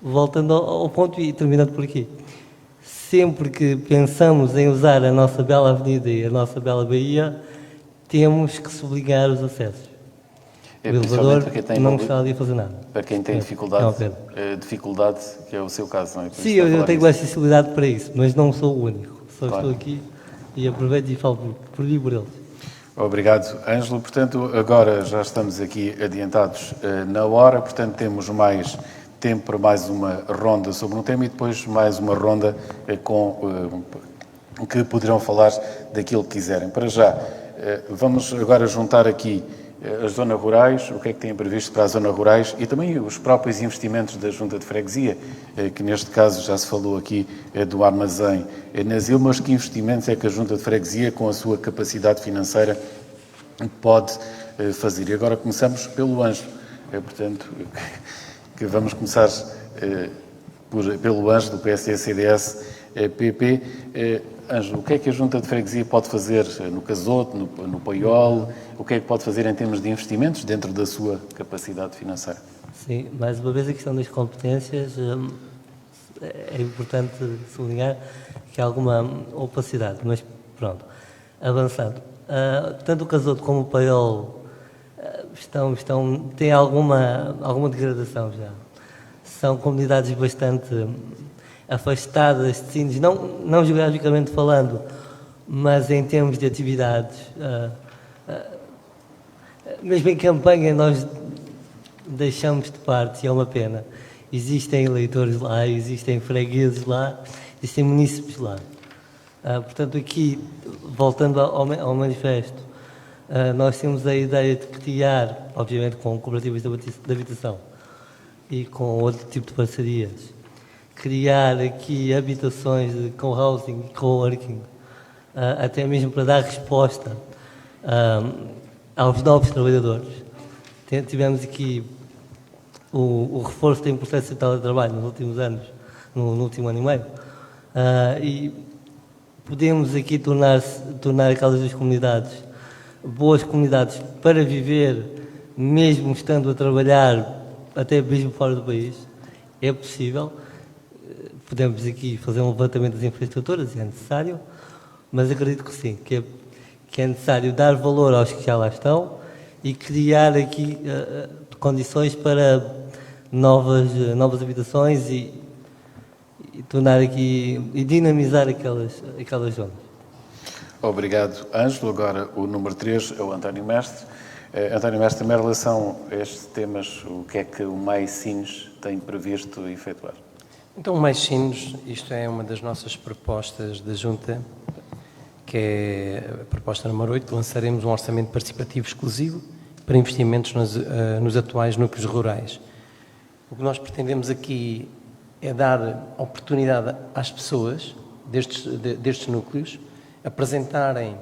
Voltando ao ponto e terminando por aqui. Sempre que pensamos em usar a nossa bela avenida e a nossa bela baía, temos que sublinhar os acessos. O elevador não está ali a fazer nada. Para quem tem dificuldade, que é o seu caso, não é? Sim, eu tenho acessibilidade para isso, mas não sou o único. Só estou aqui e aproveito e falo por mim e por eles. Obrigado, Ângelo. Portanto, agora já estamos aqui adiantados na hora, portanto temos mais tempo para mais uma ronda sobre um tema e depois mais uma ronda que poderão falar daquilo que quiserem. Para já, vamos agora juntar aqui as zonas rurais, o que é que têm previsto para as zonas rurais e também os próprios investimentos da Junta de Freguesia, que neste caso já se falou aqui do armazém nas Ilmas. Que investimentos é que a Junta de Freguesia, com a sua capacidade financeira, pode fazer? E agora começamos pelo Ângelo, portanto, que vamos começar pelo Ângelo, do PSD-CDS-PP. Ângelo, o que é que a Junta de Freguesia pode fazer no Casoto, no Paiol? O que é que pode fazer em termos de investimentos dentro da sua capacidade financeira? Sim, mais uma vez a questão das competências, é importante sublinhar que há alguma opacidade, mas pronto, avançando. Tanto o Casoto como o Paiol têm alguma degradação já. São comunidades bastante afastadas de Sines, não geograficamente falando, mas em termos de atividades. Mesmo em campanha nós deixamos de parte, e é uma pena. Existem eleitores lá, existem fregueses lá, existem munícipes lá. Portanto, aqui, voltando ao manifesto, nós temos a ideia de criar, obviamente com cooperativas de habitação, e com outro tipo de parcerias. Criar aqui habitações de co-housing e co-working, até mesmo para dar resposta aos novos trabalhadores. Tivemos aqui o reforço da importância do teletrabalho nos últimos anos, no último ano e meio, e podemos aqui tornar aquelas duas comunidades boas comunidades para viver, mesmo estando a trabalhar até mesmo fora do país. É possível. Podemos aqui fazer um levantamento das infraestruturas, é necessário, mas acredito que sim, que é necessário dar valor aos que já lá estão e criar aqui condições para novas habitações e tornar aqui e dinamizar aquelas zonas. Obrigado, Ângelo. Agora o número 3 é o António Mestre. António Mestre, em relação a estes temas, o que é que o Mais Sines tem previsto efetuar? Então, o Mais Sines, isto é uma das nossas propostas da Junta, que é a proposta número 8, lançaremos um orçamento participativo exclusivo para investimentos nos atuais núcleos rurais. O que nós pretendemos aqui é dar oportunidade às pessoas destes núcleos apresentarem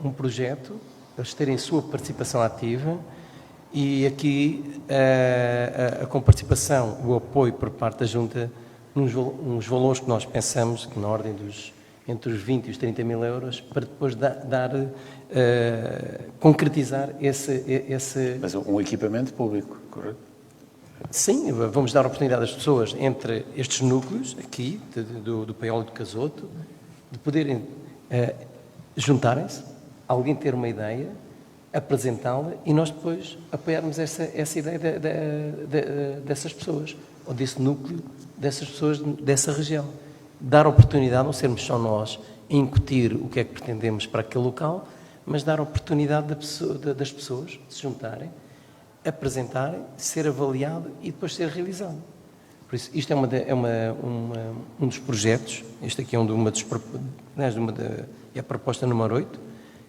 um projeto, eles terem a sua participação ativa e aqui a comparticipação, o apoio por parte da Junta, uns valores que nós pensamos que na ordem entre os 20 e os 30 mil euros, para depois concretizar esse... Mas um equipamento público, correto? Sim, vamos dar oportunidade às pessoas entre estes núcleos aqui, do Paiol e do Casoto, de poderem juntarem-se, alguém ter uma ideia, apresentá-la e nós depois apoiarmos essa ideia dessas pessoas, ou desse núcleo, dessas pessoas dessa região. Dar oportunidade, não sermos só nós a incutir o que é que pretendemos para aquele local, mas dar oportunidade das pessoas se juntarem, apresentarem, ser avaliado e depois ser realizado. Por isso, isto é um dos projetos, este aqui é é a proposta número 8,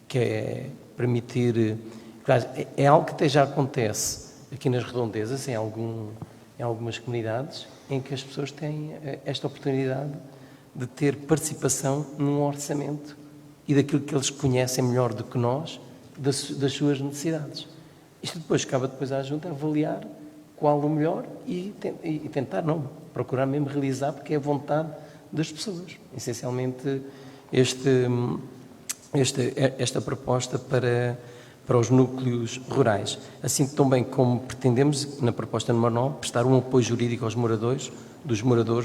que é permitir... É algo que até já acontece aqui nas redondezas, em algumas comunidades, em que as pessoas têm esta oportunidade de ter participação num orçamento e daquilo que eles conhecem melhor do que nós, das suas necessidades. Isto depois cabe à Junta avaliar qual o melhor e tentar, procurar mesmo realizar, porque é a vontade das pessoas. Essencialmente, esta proposta para os núcleos rurais. Assim também como pretendemos, na proposta número 9, prestar um apoio jurídico aos moradores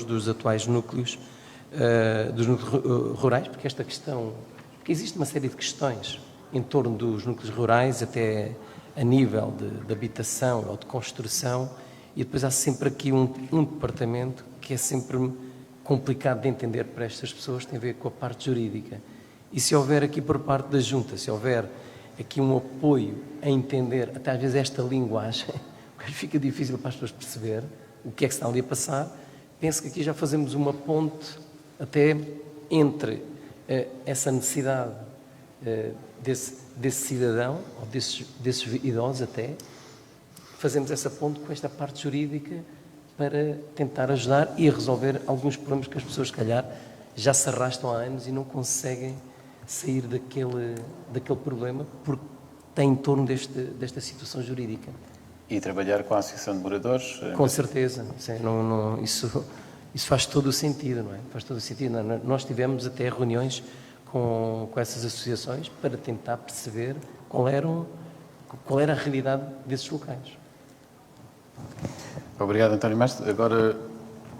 dos atuais núcleos rurais, porque esta questão, porque existe uma série de questões em torno dos núcleos rurais, até a nível de habitação ou de construção, e depois há sempre aqui um departamento que é sempre complicado de entender para estas pessoas, tem a ver com a parte jurídica. E se houver aqui por parte da Junta, se houver aqui um apoio a entender, até às vezes esta linguagem, fica difícil para as pessoas perceber o que é que se está ali a passar, penso que aqui já fazemos uma ponte até entre essa necessidade desse cidadão, ou desses idosos até, fazemos essa ponte com esta parte jurídica para tentar ajudar e resolver alguns problemas que as pessoas, se calhar, já se arrastam há anos e não conseguem sair daquele problema porque tem em torno desta situação jurídica. E trabalhar com a Associação de Moradores? Com certeza. Isso faz todo o sentido, não é? Faz todo o sentido. Nós tivemos até reuniões com essas associações para tentar perceber qual era a realidade desses locais. Obrigado, António Mestre. Agora,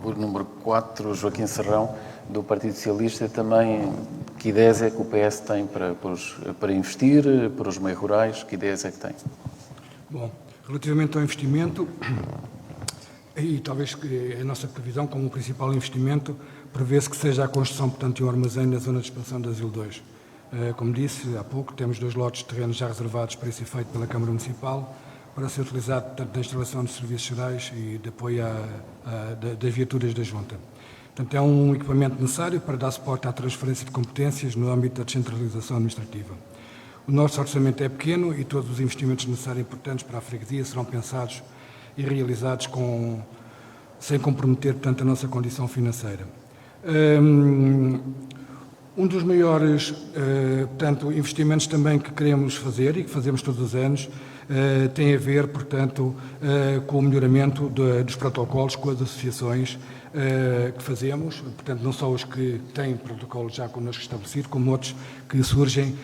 o número 4, Joaquim Serrão, do Partido Socialista, também, que ideias é que o PS tem para investir, para os meios rurais, que ideias é que tem? Bom, relativamente ao investimento, e talvez a nossa previsão como principal investimento, prevê-se que seja a construção, portanto, de um armazém na zona de expansão da Asilo 2. Como disse há pouco, temos 2 lotes de terrenos já reservados para esse efeito pela Câmara Municipal, para ser utilizado, portanto, na instalação de serviços gerais e de apoio das viaturas da Junta. Portanto, é um equipamento necessário para dar suporte à transferência de competências no âmbito da descentralização administrativa. O nosso orçamento é pequeno e todos os investimentos necessários e importantes para a freguesia serão pensados e realizados sem comprometer, portanto, a nossa condição financeira. Um dos maiores, portanto, investimentos também que queremos fazer e que fazemos todos os anos tem a ver, portanto, com o melhoramento dos protocolos com as associações que fazemos, portanto, não só os que têm protocolos já connosco estabelecido, como outros que surgem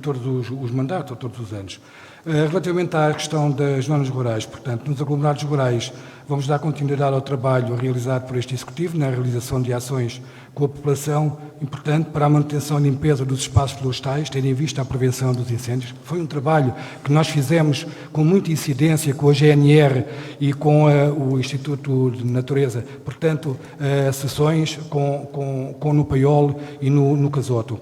todos os mandatos ou todos os anos. Relativamente à questão das zonas rurais, portanto, nos aglomerados rurais, vamos dar continuidade ao trabalho realizado por este Executivo na realização de ações com a população, importante para a manutenção e limpeza dos espaços florestais, tendo em vista a prevenção dos incêndios. Foi um trabalho que nós fizemos com muita incidência com a GNR e com o Instituto de Natureza, portanto, sessões com no Paiol e no Casoto.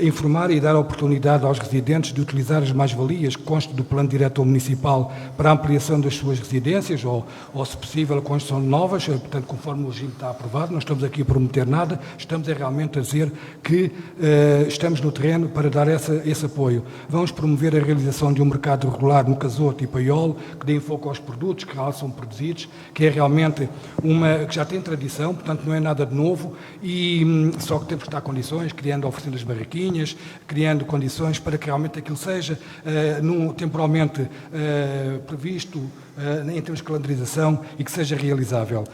Informar e dar a oportunidade aos residentes de utilizar as mais-valias que constam do Plano Diretor Municipal para a ampliação das suas residências ou, se possível, a construção de novas, portanto, conforme o regime está aprovado. Não estamos aqui a prometer nada, estamos realmente a dizer que estamos no terreno para dar esse apoio. Vamos promover a realização de um mercado regular no Casoto e Paiol, que dê foco aos produtos que são produzidos, que é realmente que já tem tradição, portanto não é nada de novo, e só que temos que dar condições, oferecendo as barraquinhas, criando condições para que realmente aquilo seja temporalmente previsto em termos de calendarização e que seja realizável.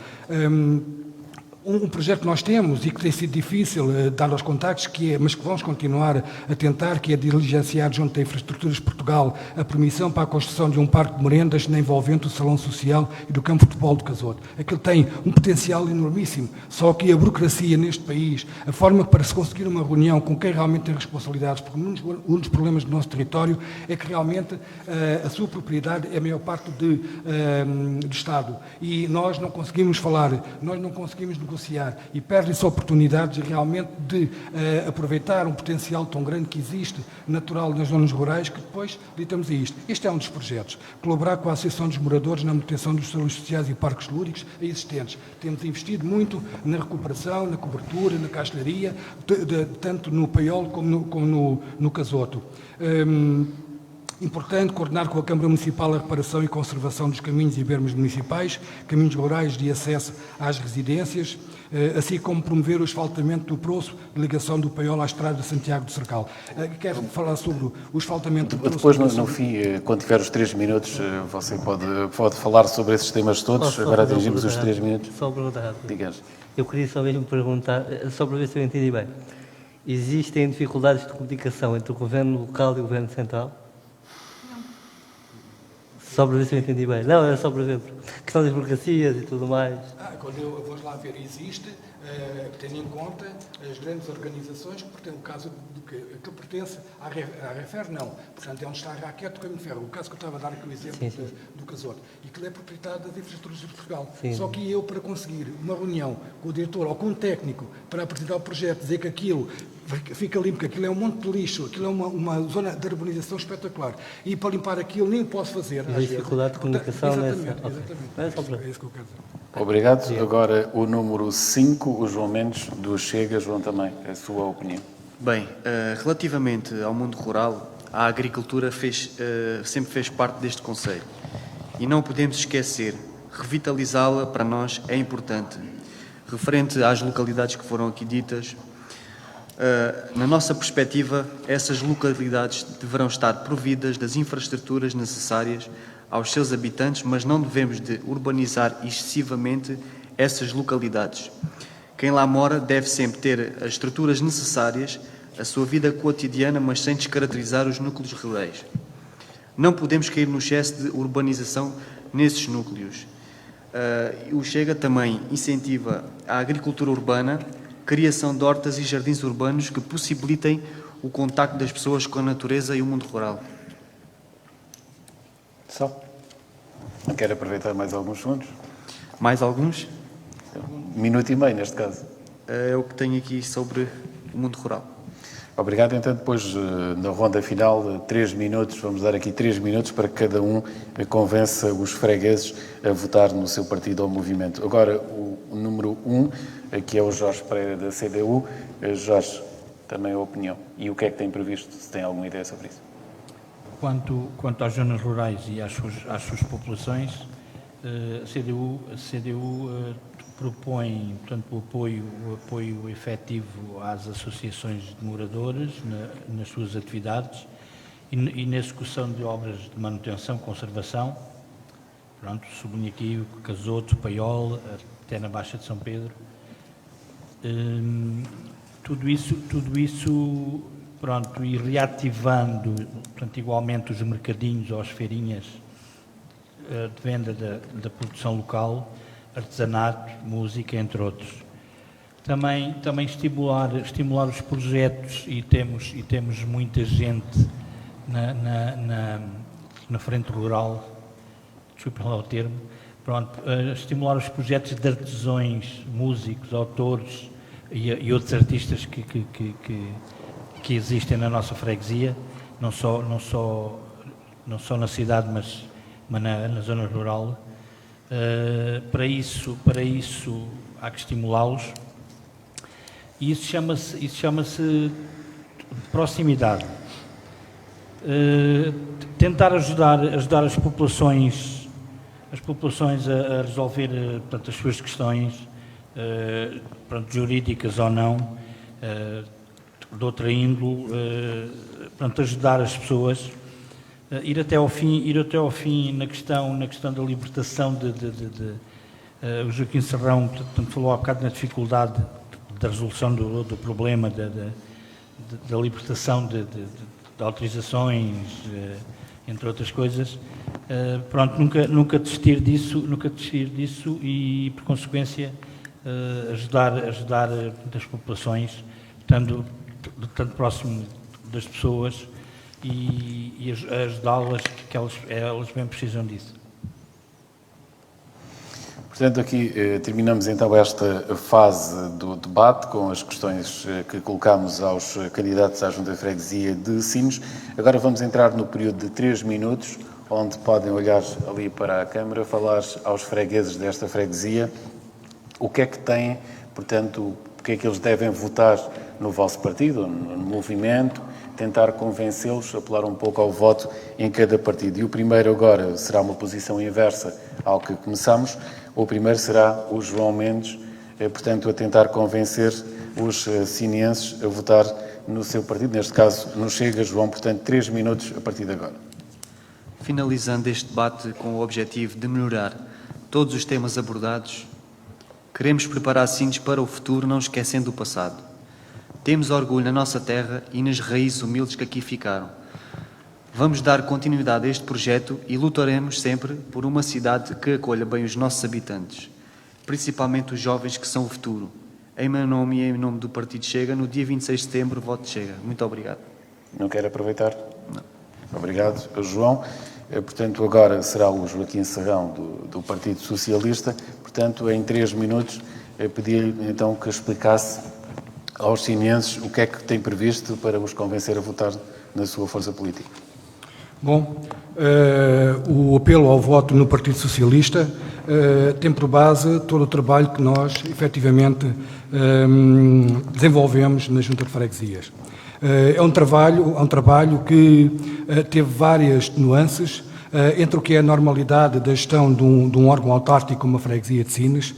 Um projeto que nós temos e que tem sido difícil dar aos contactos, mas que vamos continuar a tentar, que é diligenciar junto da Infraestruturas de Portugal a permissão para a construção de um parque de merendas na envolvente do Salão Social e do Campo de Futebol do Casoto. Aquilo tem um potencial enormíssimo, só que a burocracia neste país, a forma para se conseguir uma reunião com quem realmente tem responsabilidades, porque um dos problemas do nosso território é que realmente a sua propriedade é a maior parte do Estado e nós não conseguimos falar, nós não conseguimos negociar e perde-se oportunidades realmente de aproveitar um potencial tão grande que existe, natural nas zonas rurais, que depois lidamos a isto. Este é um dos projetos. Colaborar com a Associação dos Moradores na manutenção dos salos sociais e parques lúdicos existentes. Temos investido muito na recuperação, na cobertura, na castelharia, tanto no Paiol como no Casoto. Importante coordenar com a Câmara Municipal a reparação e conservação dos caminhos e bermas municipais, caminhos rurais de acesso às residências, assim como promover o asfaltamento do troço de ligação do Paiol à estrada de Santiago do Cercal. Quero falar sobre o asfaltamento do troço... Depois, no fim, quando tiver os 3 minutos, você pode falar sobre esses temas todos. Agora atingimos os 3 minutos. Só uma pergunta rápida. Digas. Eu queria só mesmo perguntar, só para ver se eu entendi bem. Existem dificuldades de comunicação entre o Governo local e o Governo central? Só para ver se eu entendi bem. Não, era só para ver. Questão das burocracias e tudo mais. Quando eu vou lá ver, existe, tendo em conta as grandes organizações, que o caso que pertence à Refer, não. Portanto, é onde está a Raquete do Caminho de Ferro. O caso que eu estava a dar aqui o exemplo do Casoto. E que ele é proprietário das Infraestruturas de Portugal. Sim. Só que eu, para conseguir uma reunião com o diretor ou com um técnico para apresentar o projeto, dizer que aquilo fica limpo, que aquilo é um monte de lixo, aquilo é uma zona de urbanização espetacular. E para limpar aquilo nem posso fazer. E a dificuldade de comunicação exatamente, nessa... Exatamente. É isso que eu quero dizer. Obrigado. Agora o número 5, o João Mendes, do Chega. João, também, a sua opinião. Bem, relativamente ao mundo rural, a agricultura sempre fez parte deste conceito. E não podemos esquecer, revitalizá-la para nós é importante. Referente às localidades que foram aqui ditas, na nossa perspectiva, essas localidades deverão estar providas das infraestruturas necessárias aos seus habitantes, mas não devemos de urbanizar excessivamente essas localidades. Quem lá mora deve sempre ter as estruturas necessárias à sua vida cotidiana, mas sem descaracterizar os núcleos rurais. Não podemos cair no excesso de urbanização nesses núcleos. O Chega também incentiva a agricultura urbana, criação de hortas e jardins urbanos que possibilitem o contacto das pessoas com a natureza e o mundo rural. Só. Quero aproveitar mais alguns segundos. Mais alguns? 1 minuto e meio, neste caso. É o que tenho aqui sobre o mundo rural. Obrigado. Então, depois, na ronda final, 3 minutos, vamos dar aqui 3 minutos para que cada um convença os fregueses a votar no seu partido ou movimento. Agora, o número 1, que é o Jorge Pereira, da CDU. Jorge, também a opinião. E o que é que tem previsto, se tem alguma ideia sobre isso? Quanto às zonas rurais e às suas populações, A CDU propõe, portanto, o apoio efetivo às associações de moradores nas suas atividades e na execução de obras de manutenção, conservação. Pronto, sublinho aqui o Casoto, Paiol, até na Baixa de São Pedro. Tudo isso, pronto, e reativando, portanto, igualmente os mercadinhos ou as feirinhas de venda da produção local, artesanato, música, entre outros. Também estimular os projetos e temos muita gente na frente rural, desculpem lá o termo, pronto, estimular os projetos de artesãos, músicos, autores e outros artistas que existem na nossa freguesia, não só na cidade, mas na zona rural. Para isso há que estimulá-los, e isso chama-se proximidade. Tentar ajudar as populações a resolver, portanto, as suas questões, portanto, jurídicas ou não, de outra índole, portanto, ajudar as pessoas. Ir até ao fim na questão da libertação o Joaquim Serrão, portanto, falou há bocado na dificuldade da resolução do problema da libertação de autorizações, entre outras coisas. Pronto, nunca desistir disso e, por consequência, ajudar as populações, estando próximo das pessoas, e ajudá-las, que elas bem precisam disso. Portanto, aqui terminamos então esta fase do debate com as questões que colocámos aos candidatos à Junta de Freguesia de Sines. Agora vamos entrar no período de 3 minutos, onde podem olhar ali para a Câmara, falar aos fregueses desta freguesia o que é que têm, portanto, o que é que eles devem votar no vosso partido, no movimento, tentar convencê-los, apelar um pouco ao voto em cada partido. E o primeiro agora será uma posição inversa ao que começamos. O primeiro será o João Mendes, portanto, a tentar convencer os sinenses a votar no seu partido, neste caso no Chega. João, portanto, 3 minutos a partir de agora. Finalizando este debate com o objetivo de melhorar todos os temas abordados, queremos preparar Sines para o futuro, não esquecendo o passado. Temos orgulho na nossa terra e nas raízes humildes que aqui ficaram. Vamos dar continuidade a este projeto e lutaremos sempre por uma cidade que acolha bem os nossos habitantes, principalmente os jovens que são o futuro. Em meu nome e em nome do Partido Chega, no dia 26 de setembro, voto Chega. Muito obrigado. Não quer aproveitar? Não. Obrigado, João. Portanto, agora será o Joaquim Serrão, do Partido Socialista. Portanto, em 3 minutos, pedi-lhe então que explicasse aos sinenses o que é que tem previsto para os convencer a votar na sua força política. Bom, o apelo ao voto no Partido Socialista tem por base todo o trabalho que nós, efetivamente, desenvolvemos na Junta de Freguesias. É um trabalho que teve várias nuances, entre o que é a normalidade da gestão de um órgão autárquico como a Freguesia de Sines,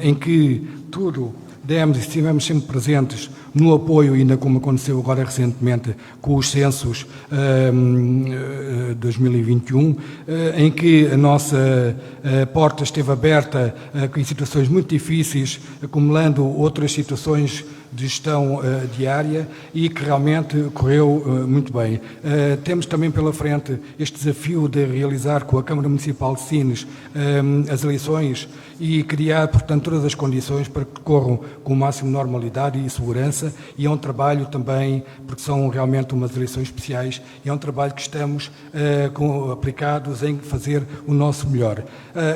em que tudo demos e estivemos sempre presentes no apoio, ainda como aconteceu agora recentemente com os censos 2021, em que a nossa porta esteve aberta em situações muito difíceis, acumulando outras situações de gestão diária e que realmente correu muito bem. Temos também pela frente este desafio de realizar com a Câmara Municipal de Sines as eleições e criar, portanto, todas as condições para que corram com o máximo de normalidade e segurança, e é um trabalho também, porque são realmente umas eleições especiais, e é um trabalho que estamos aplicados em fazer o nosso melhor.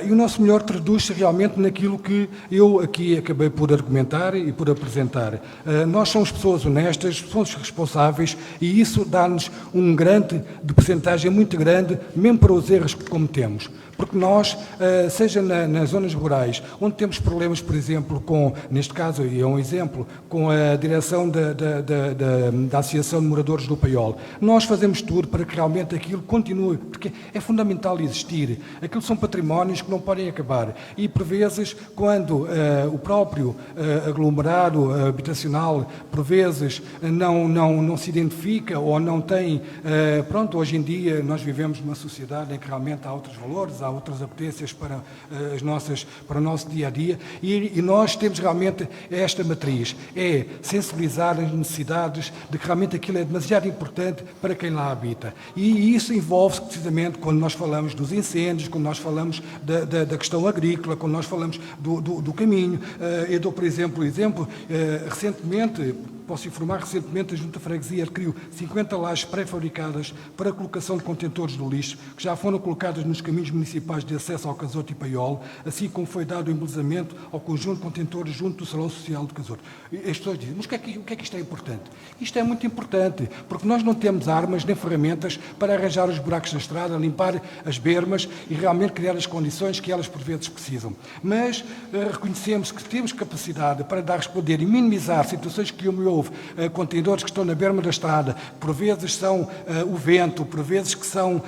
E o nosso melhor traduz-se realmente naquilo que eu aqui acabei por argumentar e por apresentar. Nós somos pessoas honestas, somos responsáveis, e isso dá-nos um grande, de percentagem muito grande, mesmo para os erros que cometemos. Porque nós, seja nas zonas rurais, onde temos problemas, por exemplo, neste caso, e é um exemplo, com a direção da Associação de Moradores do Paiol, nós fazemos tudo para que realmente aquilo continue, porque é fundamental existir. Aquilo são patrimónios que não podem acabar. E, por vezes, quando o próprio aglomerado habitacional, por vezes, não se identifica ou não tem... Pronto, hoje em dia nós vivemos numa sociedade em que realmente há outros valores, há outras apetências para o nosso dia-a-dia e nós temos realmente esta matriz, é sensibilizar as necessidades de que realmente aquilo é demasiado importante para quem lá habita. E isso envolve-se precisamente quando nós falamos dos incêndios, quando nós falamos da questão agrícola, quando nós falamos do caminho. Eu dou, por exemplo, recentemente, posso informar, recentemente a Junta de Freguesia adquiriu 50 lajes pré-fabricadas para a colocação de contentores do lixo, que já foram colocadas nos caminhos municipais de acesso ao Casoto e Paiol, assim como foi dado o embelezamento ao conjunto de contentores junto do Salão Social do Casoto. E as pessoas dizem, mas o que é que isto é importante? Isto é muito importante, porque nós não temos armas nem ferramentas para arranjar os buracos na estrada, limpar as bermas e realmente criar as condições que elas por vezes precisam. Mas reconhecemos que temos capacidade para dar responder e minimizar situações que houve, contentores que estão na berma da estrada, por vezes são o vento, por vezes que são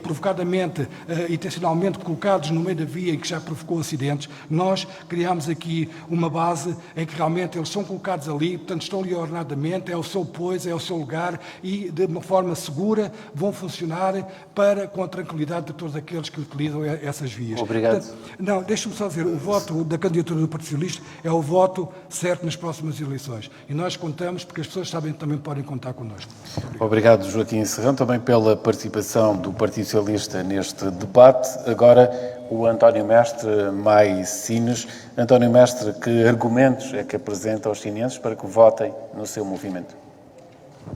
provocadamente, intencionalmente colocados no meio da via e que já provocou acidentes. Nós criámos aqui uma base em que realmente eles são colocados ali, portanto estão ali ordenadamente, é o seu pois, é o seu lugar e de uma forma segura vão funcionar com a tranquilidade de todos aqueles que utilizam essas vias. Obrigado. Portanto, deixe-me só dizer, o voto da candidatura do Partido Socialista é o voto certo nas próximas eleições. E nós contamos, porque as pessoas sabem que também podem contar connosco. Obrigado, Joaquim Serrão, também pela participação do Partido Socialista neste debate. Agora, o António Mestre, mais Sines. António Mestre, que argumentos é que apresenta aos sinenses para que votem no seu movimento?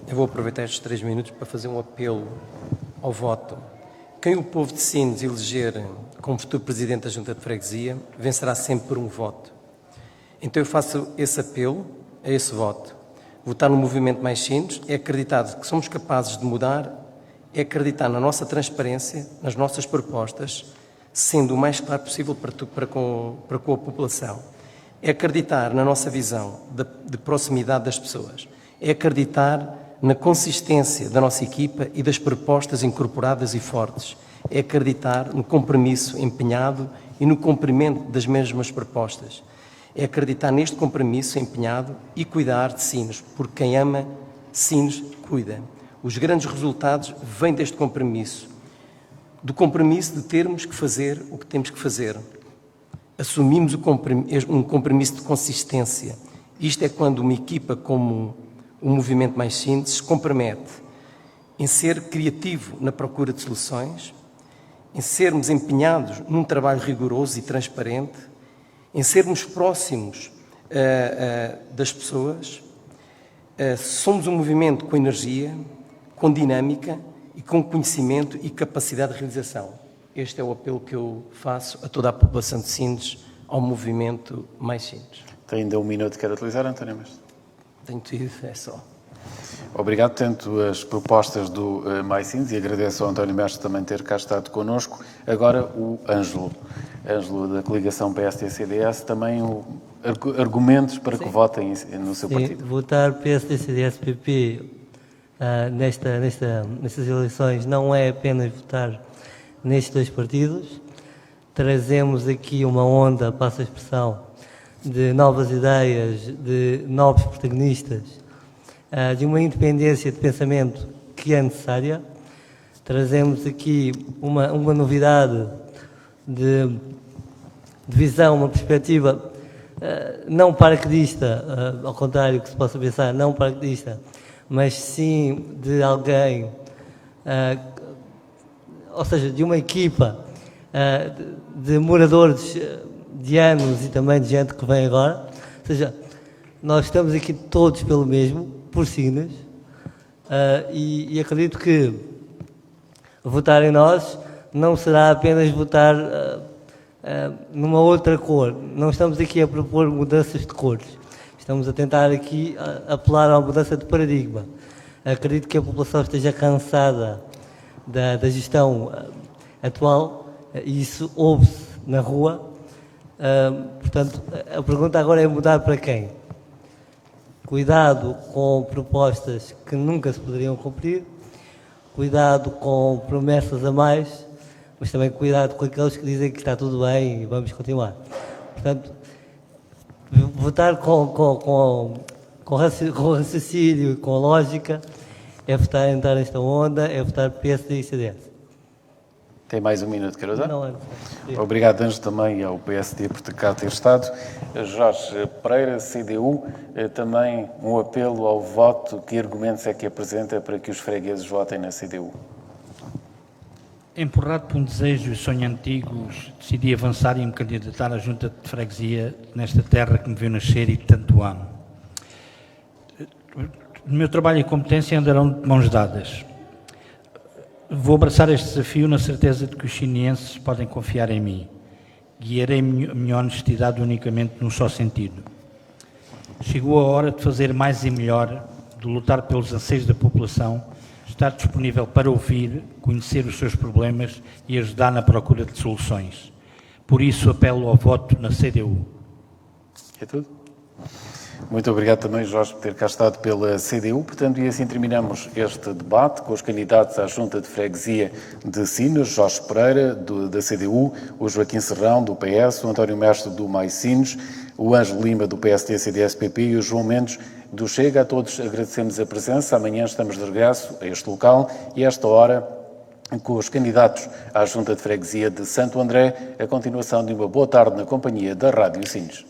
Eu vou aproveitar estes 3 minutos para fazer um apelo ao voto. Quem o povo de Sines eleger como futuro Presidente da Junta de Freguesia, vencerá sempre por um voto. Então eu faço esse apelo a esse voto. Votar no movimento Mais Sines é acreditar que somos capazes de mudar, é acreditar na nossa transparência, nas nossas propostas, sendo o mais claro possível para com a população. É acreditar na nossa visão de proximidade das pessoas. É acreditar na consistência da nossa equipa e das propostas incorporadas e fortes. É acreditar no compromisso empenhado e no cumprimento das mesmas propostas. É acreditar neste compromisso empenhado e cuidar de Sines, porque quem ama Sines cuida. Os grandes resultados vêm deste compromisso, do compromisso de termos que fazer o que temos que fazer. Assumimos um compromisso de consistência. Isto é quando uma equipa como o Movimento Mais Sines se compromete em ser criativo na procura de soluções, em sermos empenhados num trabalho rigoroso e transparente, em sermos próximos das pessoas. Somos um movimento com energia, com dinâmica e com conhecimento e capacidade de realização. Este é o apelo que eu faço a toda a população de Sines, ao movimento Mais Sines. Tem ainda um minuto que quer utilizar, António Mestre? Tenho tido, é só. Obrigado, tanto as propostas do Mais Sines, e agradeço ao António Mestre também ter cá estado connosco. Agora o Ângelo da coligação PSD-CDS, também argumentos para que votem no seu partido. Votar PSD-CDS-PP nestas eleições não é apenas votar nestes dois partidos. Trazemos aqui uma onda, passo a expressão, de novas ideias, de novos protagonistas, de uma independência de pensamento que é necessária. Trazemos aqui uma novidade de visão, uma perspectiva não paraquedista, ao contrário do que se possa pensar, não paraquedista, mas sim de alguém, ou seja, de uma equipa de moradores de anos e também de gente que vem agora. Ou seja, nós estamos aqui todos pelo mesmo, por Sines, e acredito que votar em nós não será apenas votar numa outra cor. Não estamos aqui a propor mudanças de cores. Estamos a tentar aqui apelar a uma mudança de paradigma. Acredito que a população esteja cansada da gestão atual e isso ouve-se na rua. Portanto, a pergunta agora é mudar para quem? Cuidado com propostas que nunca se poderiam cumprir, cuidado com promessas a mais, mas também cuidado com aqueles que dizem que está tudo bem e vamos continuar. Portanto, votar com raciocínio, com lógica, é votar entrar nesta onda, é votar PSD e CDS. Tem mais um minuto, quer usar? Não é. Obrigado, Anjo, também ao PSD por cá ter estado. Jorge Pereira, CDU, também um apelo ao voto. Que argumentos é que apresenta para que os fregueses votem na CDU? Empurrado por um desejo e sonho antigos, decidi avançar e me candidatar à Junta de Freguesia nesta terra que me viu nascer e que tanto amo. O meu trabalho e competência andarão de mãos dadas. Vou abraçar este desafio na certeza de que os sinienses podem confiar em mim. Guiarei a minha honestidade unicamente num só sentido. Chegou a hora de fazer mais e melhor, de lutar pelos anseios da população, estar disponível para ouvir, conhecer os seus problemas e ajudar na procura de soluções. Por isso apelo ao voto na CDU. É tudo? Muito obrigado também, Jorge, por ter cá estado pela CDU. Portanto, e assim terminamos este debate com os candidatos à Junta de Freguesia de Sines, Jorge Pereira, da CDU, o Joaquim Serrão, do PS, o António Mestre, do Mais Sines, o Ângelo Lima, do PSD, CDS-PP e o João Mendes, do Chega. A todos agradecemos a presença. Amanhã estamos de regresso a este local e a esta hora com os candidatos à Junta de Freguesia de Santo André, a continuação de uma boa tarde na companhia da Rádio Sines.